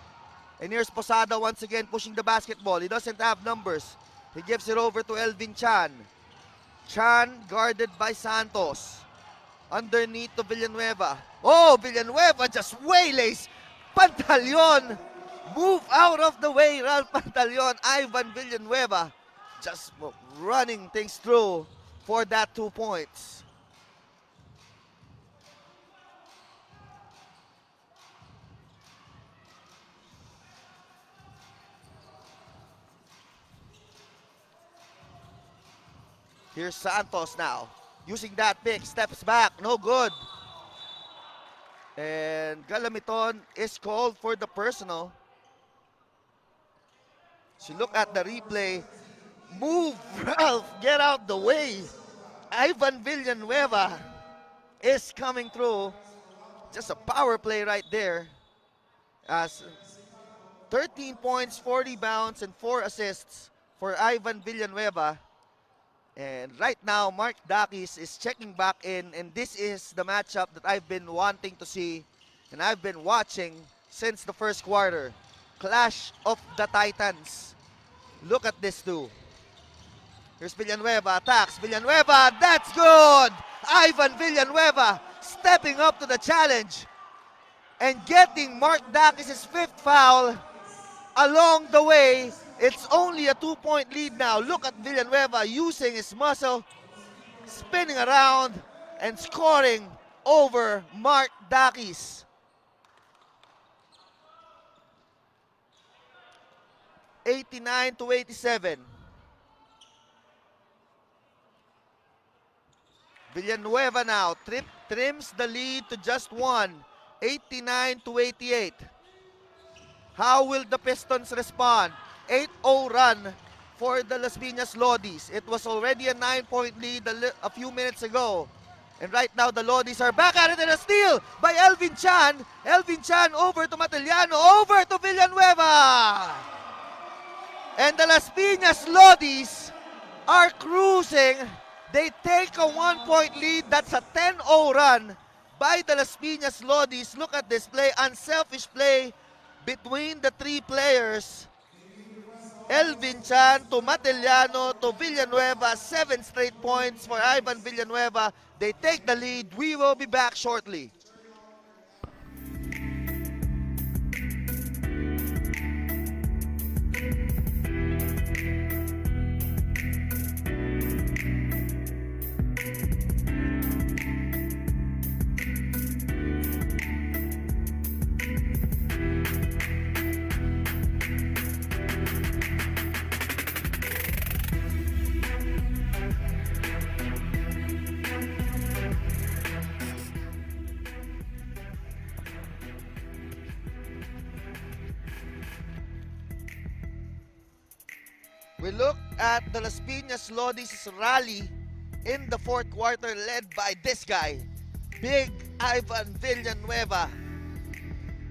Speaker 4: And here's Posada once again pushing the basketball. He doesn't have numbers. He gives it over to Elvin Chan. Chan guarded by Santos. Underneath to Villanueva. Oh, Villanueva just waylays Pantaleon. Move out of the way, Ralph Pantaleon. Ivan Villanueva just running things through for that 2 points. Here's Santos now, using that pick, steps back, no good. And Galamiton is called for the personal. So look at the replay. Move, Ralph, get out the way. Ivan Villanueva is coming through. Just a power play right there. As 13 points, 4 rebounds, and 4 assists for Ivan Villanueva. And right now, Mark Dakis is checking back in, and this is the matchup that I've been wanting to see, and I've been watching since the first quarter. Clash of the Titans. Look at this too. Here's Villanueva, attacks. Villanueva, that's good! Ivan Villanueva stepping up to the challenge and getting Mark Dakis' 5th foul along the way. It's only a 2-point lead now. Look at Villanueva using his muscle, spinning around, and scoring over Mark Dakis. 89-87. Villanueva now trims the lead to just one, 89-88. How will the Pistons respond? 8-0 run for the Las Piñas Lodis. It was already a 9-point lead a few minutes ago. And right now the Lodis are back at it, and a steal by Elvin Chan. Elvin Chan over to Matellano, over to Villanueva. And the Las Piñas Lodis are cruising. They take a 1-point lead. That's a 10-0 run by the Las Piñas Lodis. Look at this play, unselfish play between the three players. Elvin Chan to Matellano to Villanueva. 7 straight points for Ivan Villanueva. They take the lead. We will be back shortly. We look at the Las Piñas Lodis rally in the fourth quarter, led by this guy, Big Ivan Villanueva,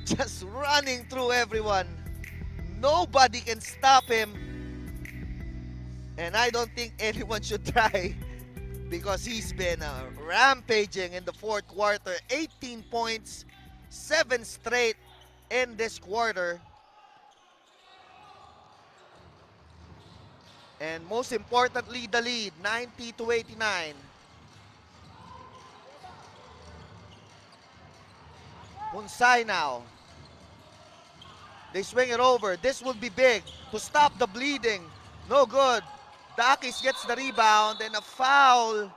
Speaker 4: just running through everyone. Nobody can stop him, and I don't think anyone should try, because he's been rampaging in the fourth quarter. 18 points, 7 straight in this quarter. And most importantly, the lead, 90-89. Hunsay now. They swing it over. This will be big to stop the bleeding. No good. Dakis gets the rebound, and a foul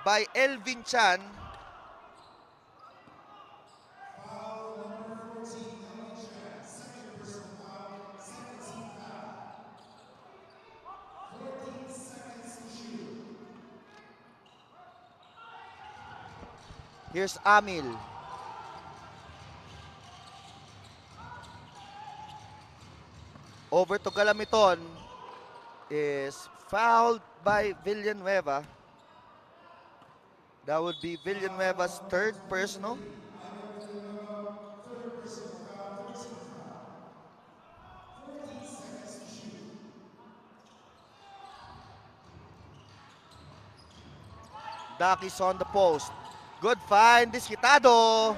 Speaker 4: by Elvin Chan. Here's Amil. Over to Galamiton. Is fouled by Villanueva. That would be Villanueva's third personal. Dakis on the post. Good find, Disquitado.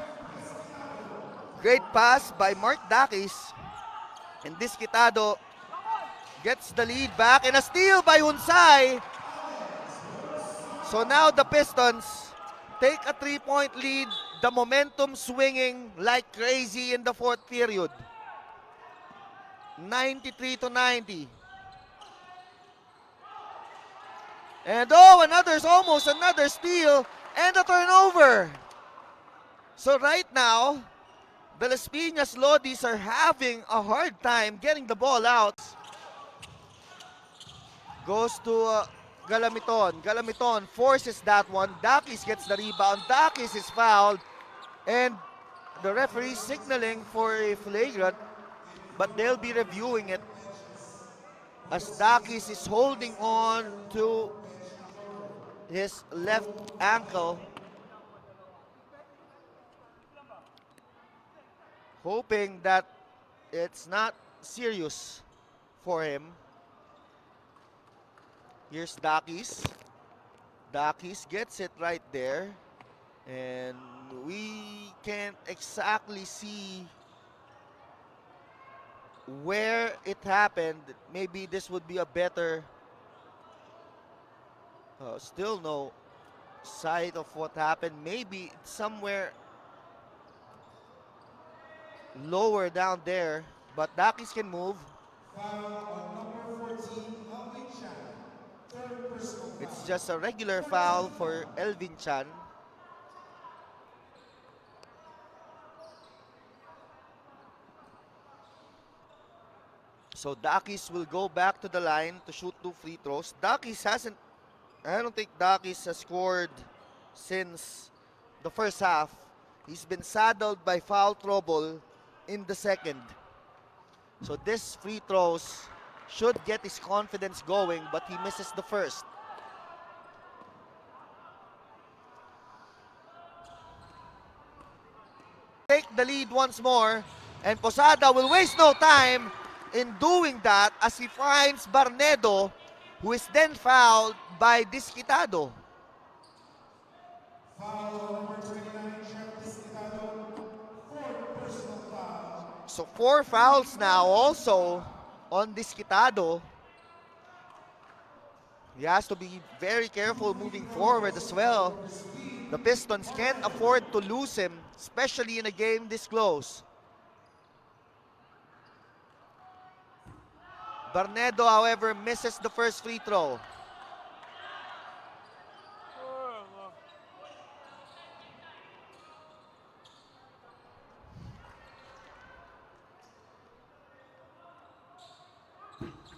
Speaker 4: Great pass by Mark Dakis. And Disquitado gets the lead back, and a steal by Hunsay. So now the Pistons take a 3-point lead. The momentum swinging like crazy in the fourth period. 93-90. And almost another steal and a turnover. So right now, the Las Piñas Lodis are having a hard time getting the ball out. Goes to Galamiton. Galamiton forces that one. Dakis gets the rebound. Dakis is fouled. And the referee signaling for a flagrant, but they'll be reviewing it as Dakis is holding on to his left ankle, hoping that it's not serious for him. Here's Dakis. Dakis gets it right there, and we can't exactly see where it happened. Maybe this would be a better, still no sight of what happened. Maybe it's somewhere lower down there, but Dakis can move. It's just a regular foul for Elvin Chan. So Dakis will go back to the line to shoot 2 free throws. Dakis hasn't, I don't think Dakis has scored since the first half. He's been saddled by foul trouble in the second. So this free throws should get his confidence going, but he misses the first. Take the lead once more, and Posada will waste no time in doing that as he finds Barnedo, who is then fouled by Disquitado. So 4 fouls now also on Disquitado. He has to be very careful moving forward as well. The Pistons can't afford to lose him, especially in a game this close. Barnedo, however, misses the first free throw.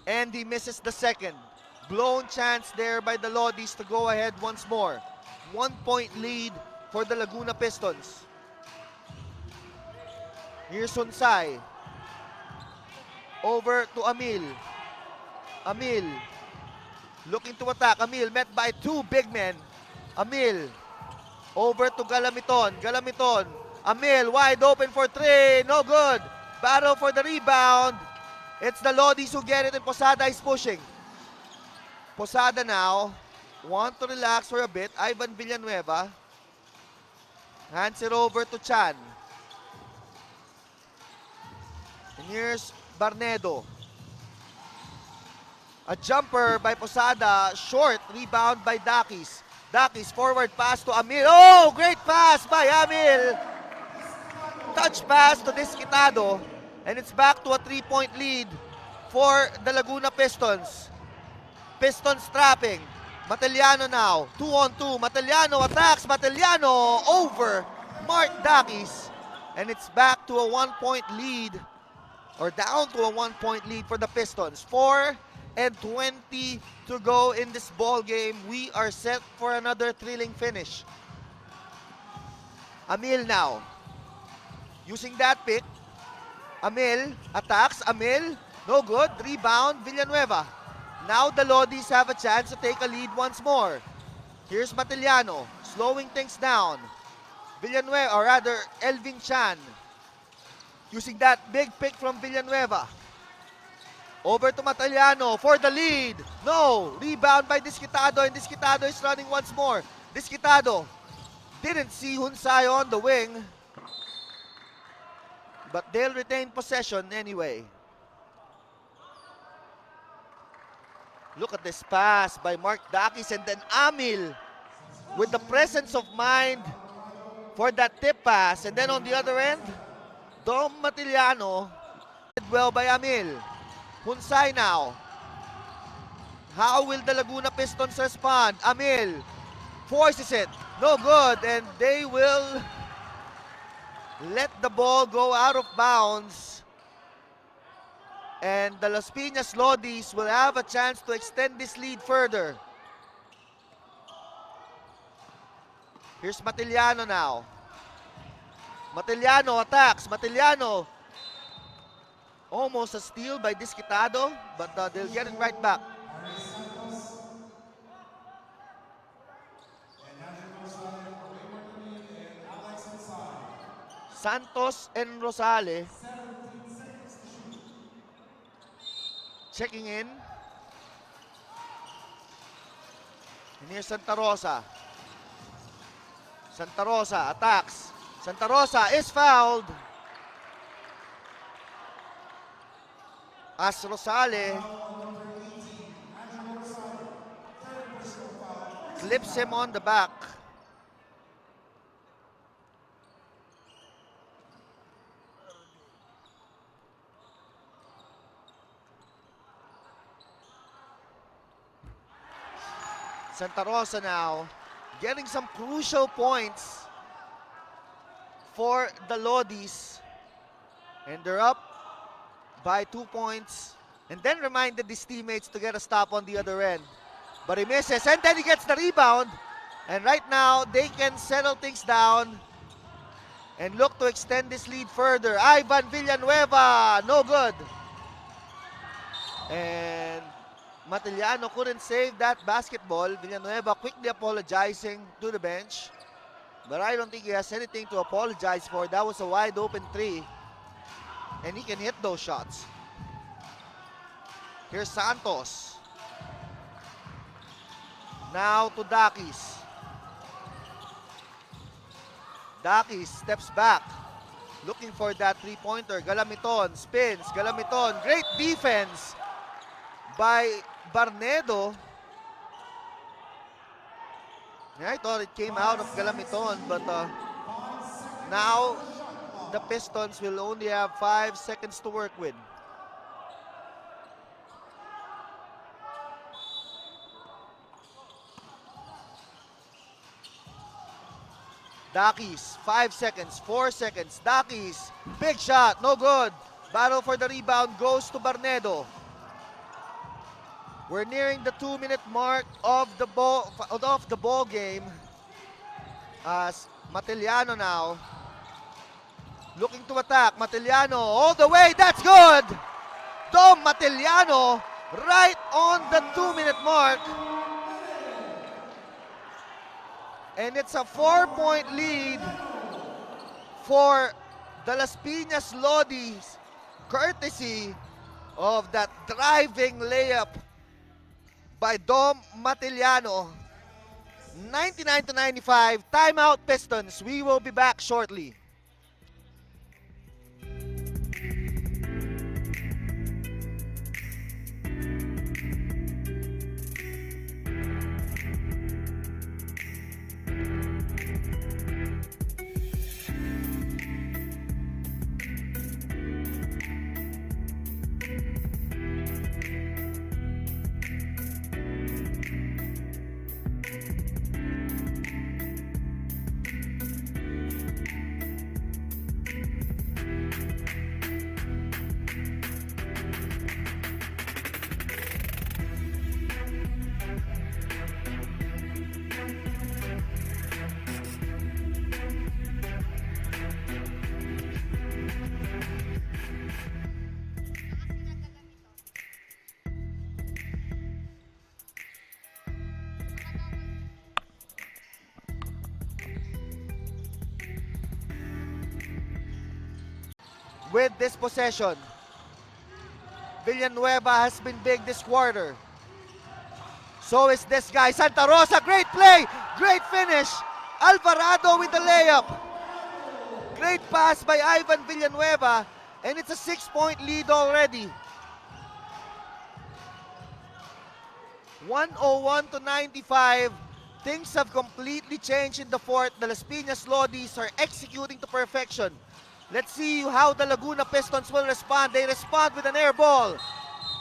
Speaker 4: And he misses the second. Blown chance there by the Lodis to go ahead once more. 1-point lead for the Laguna Pistons. Here's Hunsay. Over to Amil. Amil looking to attack. Amil met by 2 big men. Amil over to Galamiton. Galamiton. Amil wide open for 3. No good. Battle for the rebound. It's the Lodis who get it, and Posada is pushing. Posada now want to relax for a bit. Ivan Villanueva hands it over to Chan. And here's Barnedo. A jumper by Posada, short, rebound by Dakis. Dakis, forward pass to Amil. Oh, great pass by Amil. Touch pass to Disquitado. And it's back to a 3-point lead for the Laguna Pistons. Pistons trapping. Matellano now, 2-on-2. Matellano attacks. Matellano over Mark Dakis. And it's back to a 1-point lead, or down to a 1-point lead for the Pistons. 4:20 to go in this ball game. We are set for another thrilling finish. Amil now, using that pick. Amil attacks. Amil, no good. Rebound, Villanueva. Now the Lodis have a chance to take a lead once more. Here's Matellano, slowing things down. Villanueva, or rather Elvin Chan, using that big pick from Villanueva. Over to Matellano for the lead. No, rebound by Disquitado, and Disquitado is running once more. Disquitado didn't see Hunsay on the wing, but they'll retain possession anyway. Look at this pass by Mark Dakis, and then Amil with the presence of mind for that tip pass. And then on the other end, Dom Matellano did well by Amil. Hunsay now. How will the Laguna Pistons respond? Amil forces it. No good, and they will let the ball go out of bounds. And the Las Piñas Lodis will have a chance to extend this lead further. Here's Matellano now. Matellano attacks. Matellano, almost a steal by Disquitado, but they'll get it right back. Santos and Rosales checking in. And here's Santa Rosa. Santa Rosa attacks. Santa Rosa is fouled as Rosales clips him on the back. Santa Rosa now getting some crucial points for the Lodis. And they're up by 2 points. And then reminded his teammates to get a stop on the other end. But he misses, and then he gets the rebound. And right now, they can settle things down and look to extend this lead further. Ivan Villanueva, no good. And Matiliano couldn't save that basketball. Villanueva quickly apologizing to the bench. But I don't think he has anything to apologize for. That was a wide open three. And he can hit those shots. Here's Santos. Now to Dakis. Dakis steps back. Looking for that three-pointer. Galamiton spins. Galamiton. Great defense by Barnedo. Yeah, I thought it came out of Galamiton, but now the Pistons will only have 5 seconds to work with. Dakis, 5 seconds, 4 seconds. Dakis, big shot, no good. Battle for the rebound goes to Barnedo. We're nearing the 2-minute mark of the ball game. As Matiliano now looking to attack. Matiliano all the way, that's good. Dom Matiliano right on the 2-minute mark. And it's a 4-point lead for the Las Piñas Lodis, courtesy of that driving layup by Dom Matiliano. 99-95, timeout Pistons. We will be back shortly. With this possession, Villanueva has been big this quarter. So is this guy, Santa Rosa. Great play, great finish. Alvarado with the layup. Great pass by Ivan Villanueva, and it's a 6-point lead already. 101-95. Things have completely changed in the fourth. The Las Piñas Lodis are executing to perfection. Let's see how the Laguna Pistons will respond. They respond with an air ball.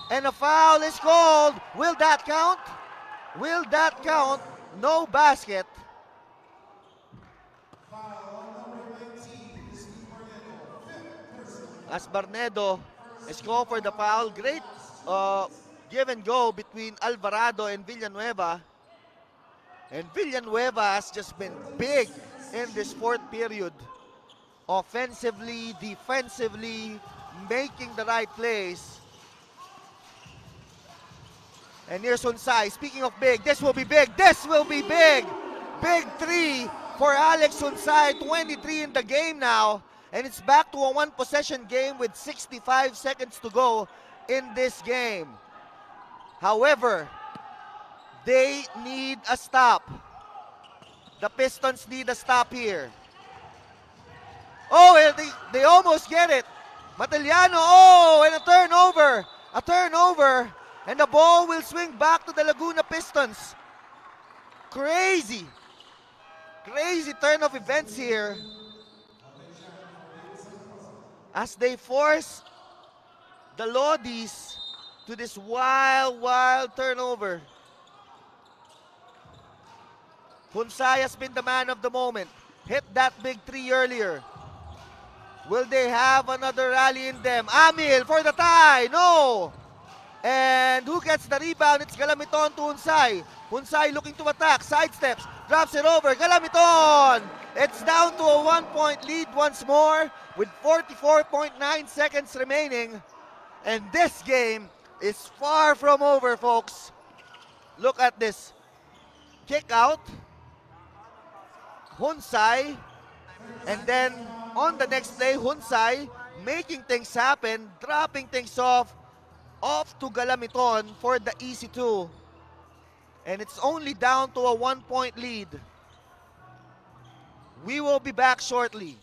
Speaker 4: And a foul is called. Will that count? Will that count? No basket. As Barnedo is called for the foul. Great give and go between Alvarado and Villanueva. And Villanueva has just been big in this fourth period. Offensively, defensively, making the right plays. And here's Unsay. Speaking of big, this will be big. This will be big. Big three for Alex Unsay. 23 in the game now. And it's back to a one-possession game with 65 seconds to go in this game. However, they need a stop. The Pistons need a stop here. Oh, they almost get it. Matiliano, oh, and a turnover. A turnover. And the ball will swing back to the Laguna Pistons. Crazy. Crazy turn of events here. As they force the Lodis to this wild, wild turnover. Hunsay has been the man of the moment. Hit that big three earlier. Will they have another rally in them? Amil for the tie. No! And who gets the rebound? It's Galamiton to Hunsay. Hunsay looking to attack. Sidesteps. Drops it over. Galamiton! It's down to a 1-point lead once more with 44.9 seconds remaining. And this game is far from over, folks. Look at this. Kick out. Hunsay. And then on the next play, Hunsay making things happen, dropping things off to Galamiton for the easy two. And it's only down to a 1-point lead. We will be back shortly.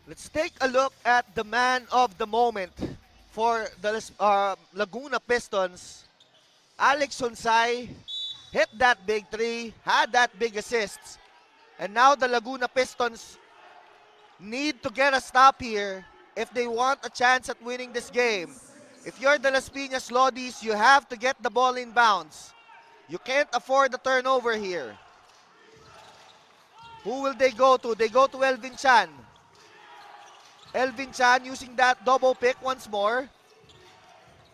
Speaker 4: Let's take a look at the man of the moment for the Laguna Pistons. Alex Hunsay hit that big three, had that big assist. And now the Laguna Pistons need to get a stop here if they want a chance at winning this game. If you're the Las Piñas Lodis, you have to get the ball in bounds. You can't afford the turnover here. Who will they go to? They go to Elvin Chan. Elvin Chan using that double pick once more.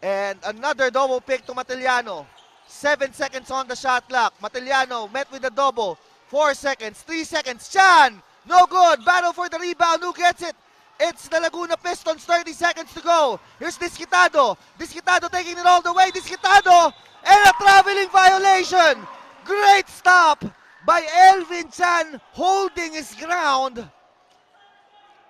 Speaker 4: And another double pick to Matiliano. 7 seconds on the shot clock. Matiliano met with a double. 4 seconds, 3 seconds. Chan! No good. Battle for the rebound. Who gets it? It's the Laguna Pistons. 30 seconds to go. Here's Disquitado. Disquitado taking it all the way. Disquitado! And a traveling violation. Great stop by Elvin Chan holding his ground.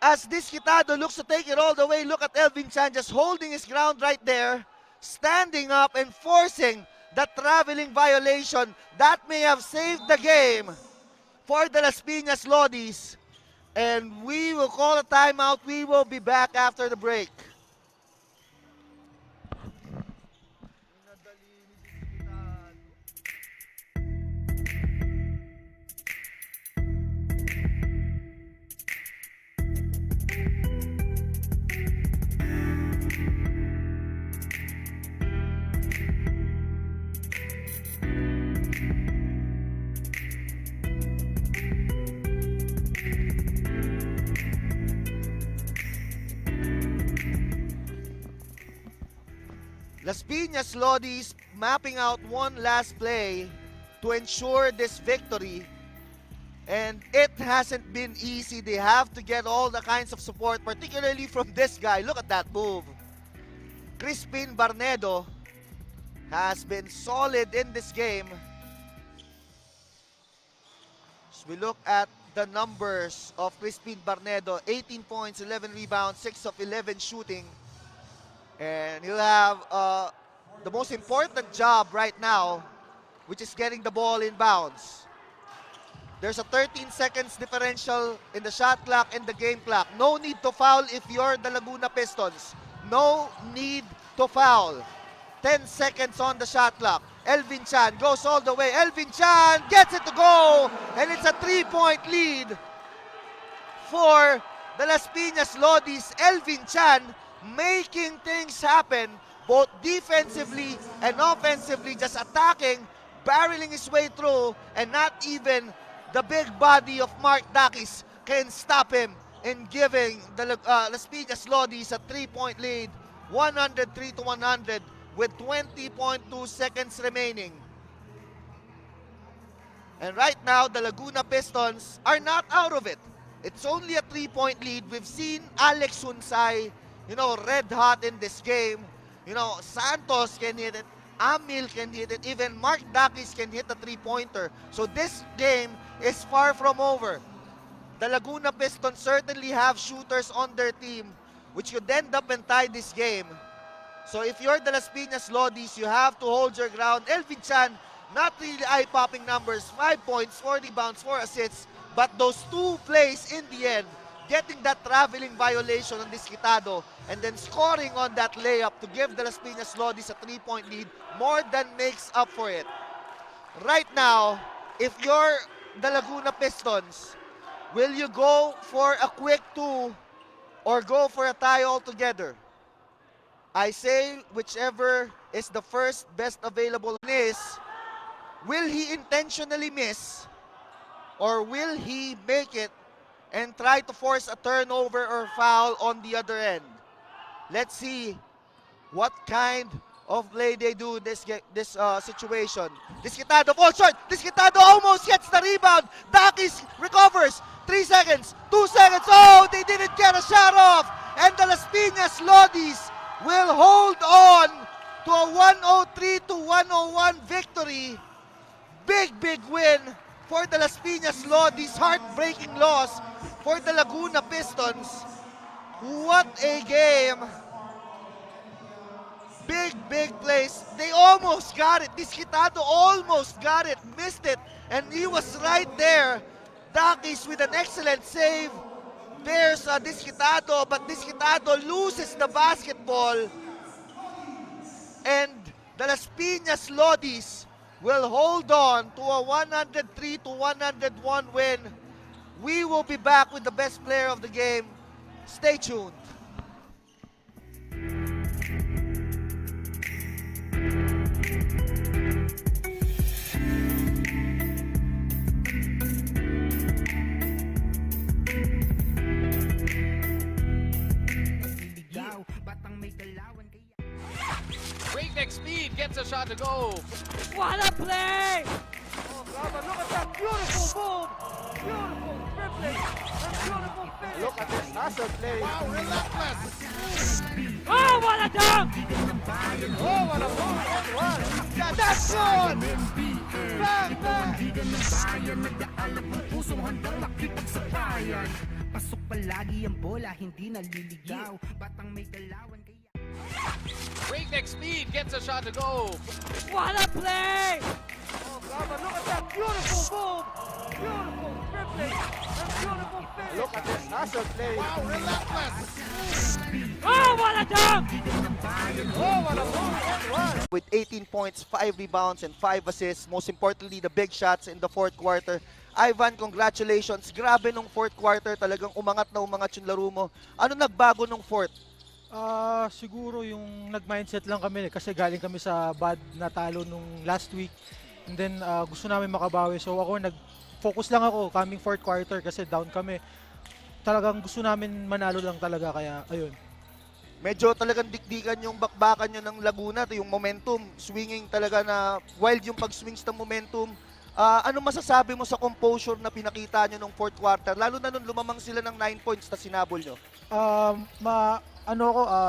Speaker 4: As Disquitado looks to take it all the way, look at Elvin Chan just holding his ground right there, standing up and forcing the traveling violation. That may have saved the game for the Las Piñas Lodis. And we will call a timeout. We will be back after the break. Las Piñas Lodis mapping out one last play to ensure this victory. And it hasn't been easy. They have to get all the kinds of support, particularly from this guy. Look at that move. Crispin Barnedo has been solid in this game. As we look at the numbers of Crispin Barnedo, 18 points, 11 rebounds, 6 of 11 shooting. And he'll have the most important job right now, which is getting the ball in bounds. There's a 13 seconds differential in the shot clock and the game clock. No need to foul if you're the Laguna Pistons. No need to foul. 10 seconds on the shot clock. Elvin Chan goes all the way. Elvin Chan gets it to go. And it's a 3-point lead for the Las Piñas Lodis. Elvin Chan making things happen both defensively and offensively, just attacking, barreling his way through, and not even the big body of Mark Dakis can stop him in giving the Las Piñas Lodis a 3-point lead, 103-100 with 20.2 seconds remaining. And right now, the Laguna Pistons are not out of it. It's only a 3-point lead. We've seen Alex Hunsay, red hot in this game. Santos can hit it. Amil can hit it. Even Mark Dakis can hit a 3-pointer. So this game is far from over. The Laguna Pistons certainly have shooters on their team, which could end up and tie this game. So if you're the Las Piñas Lodis, you have to hold your ground. Elvin Chan, not really eye-popping numbers. 5 points, 4 rebounds, 4 assists. But those 2 plays in the end, getting that traveling violation on Disquitado and then scoring on that layup to give the Las Piñas Lodis a 3-point lead more than makes up for it. Right now, if you're the Laguna Pistons, will you go for a quick 2 or go for a tie altogether? I say whichever is the first best available is, will he intentionally miss or will he make it and try to force a turnover or foul on the other end? Let's see what kind of play they do in this situation. Disquitado falls short. Disquitado almost gets the rebound. Dakis recovers. 3 seconds, 2 seconds. Oh, they didn't get a shot off. And the Las Piñas Lodis will hold on to a 103-101 victory. Big win for the Las Piñas Lodis. Heartbreaking loss for the Laguna Pistons. What a game. Big plays. They almost got it. Disquitado almost got it, missed it, and he was right there. Dakis with an excellent save. There's Disquitado, but Disquitado loses the basketball. And the Las Piñas Lodis will hold on to a 103-101 win. We will be back with the best player of the game. Stay tuned.
Speaker 1: Breakneck speed gets a shot to go.
Speaker 2: What a play!
Speaker 3: Oh, God, but look at that beautiful move. Beautiful dribbling. And beautiful finish.
Speaker 4: Look at this hustle play.
Speaker 1: Wow, relentless.
Speaker 2: Oh, what a dunk!
Speaker 3: Oh, what a move that was. Yeah, that's good. Bang.
Speaker 5: Pusong handang makipagsabayan. Pasok palagi ang bola, hindi naliligaw. Batang may galawan kaya.
Speaker 1: Breakneck speed gets a shot to go.
Speaker 2: What a play!
Speaker 3: Oh, God, but look at that beautiful move. Beautiful dribbling. And beautiful finish.
Speaker 4: Look at this hustle play.
Speaker 1: Wow, relentless.
Speaker 2: Oh, what a dunk!
Speaker 3: Oh, what a move that was.
Speaker 4: With 18 points, 5 rebounds, and 5 assists. Most importantly, the big shots in the fourth quarter. Ivan, congratulations. Grabe nung fourth quarter. Talagang umangat yung laro mo. Ano nagbago nung fourth?
Speaker 8: Siguro yung nag-mindset lang kami kasi galing kami sa bad na talo nung last week. And then gusto namin makabawi. So ako nag-focus lang ako coming fourth quarter kasi down kami. Talagang gusto namin manalo lang talaga kaya ayun.
Speaker 4: Medyo talagang dikdikan yung bakbakan nyo ng Laguna. Yung momentum, swinging talaga na wild yung pag-swings ng momentum. Ano masasabi mo sa composure na pinakita nyo nung fourth quarter? Lalo na nung lumamang sila ng 9 points na sinabol nyo.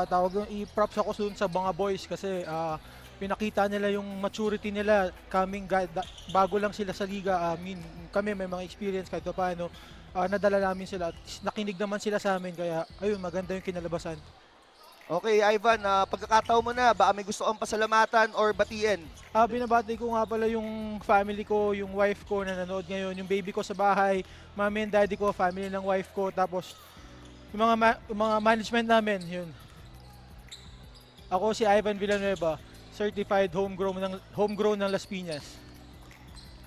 Speaker 8: Tawag yung i-props ako dun sa mga boys kasi pinakita nila yung maturity nila bago lang sila sa liga. Kami may mga experience kahit paano. Nadala namin sila at nakinig naman sila sa amin kaya ayun, maganda yung kinalabasan.
Speaker 4: Okay, Ivan, pagkakataon mo na, baka may gusto kang pasalamatan or batiin?
Speaker 8: Binabati ko nga pala yung family ko, yung wife ko na nanood ngayon, yung baby ko sa bahay, mami and daddy ko, family ng wife ko, tapos yung mga management namin, yun. Ako si Ivan Villanueva, certified homegrown ng Las Piñas.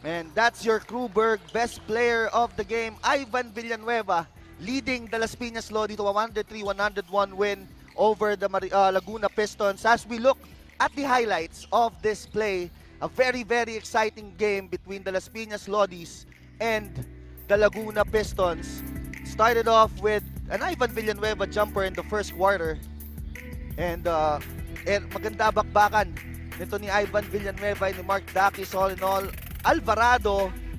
Speaker 4: Man, that's your Kruberg best player of the game, Ivan Villanueva, leading the Las Piñas Lodi to a 103-101 win over the Laguna Pistons. As we look at the highlights of this play, a very exciting game between the Las Piñas Lodis and the Laguna Pistons. Started off with an Ivan Villanueva jumper in the first quarter. And maganda bakbakan nito ni Ivan Villanueva and ni Mark Dakis. All in all,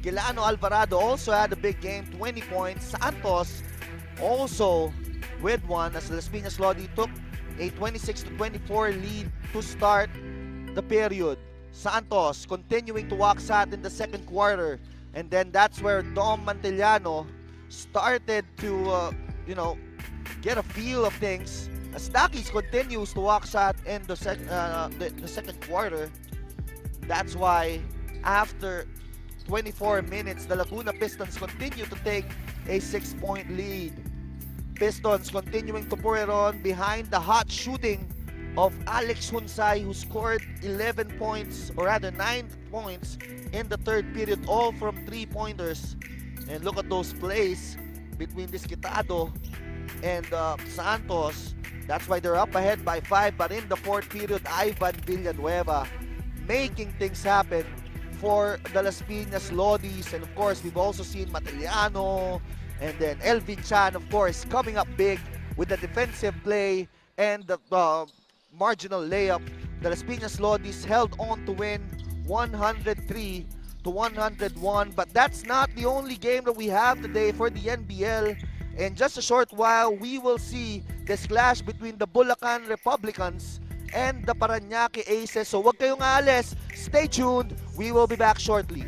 Speaker 4: Gilano Alvarado also had a big game, 20 points. Santos also with one as the Las Piñas Lodi took a 26-24 lead to start the period. Santos continuing to walk sat in the second quarter, and then that's where Dom Mantellano started to get a feel of things as Dakis continues to walk shot in the second quarter. That's why after 24 minutes, the Laguna Pistons continue to take a 6-point lead. Pistons continuing to pour it on behind the hot shooting of Alex Hunsay, who scored 11 points, or rather 9 points in the third period, all from 3-pointers. And look at those plays between Disquitado and Santos. That's why they're up ahead by 5. But in the fourth period, Ivan Villanueva making things happen for the Las Piñas Lodis. And of course, we've also seen Matiliano and then Elvin Chan, of course, coming up big with the defensive play and the marginal layup. The Las Piñas Lodis held on to win 103-101. But that's not the only game that we have today for the NBL. In just a short while, we will see this clash between the Bulacan Republicans and the Parañaque Aces. So wag kayong aalis. Stay tuned. We will be back shortly.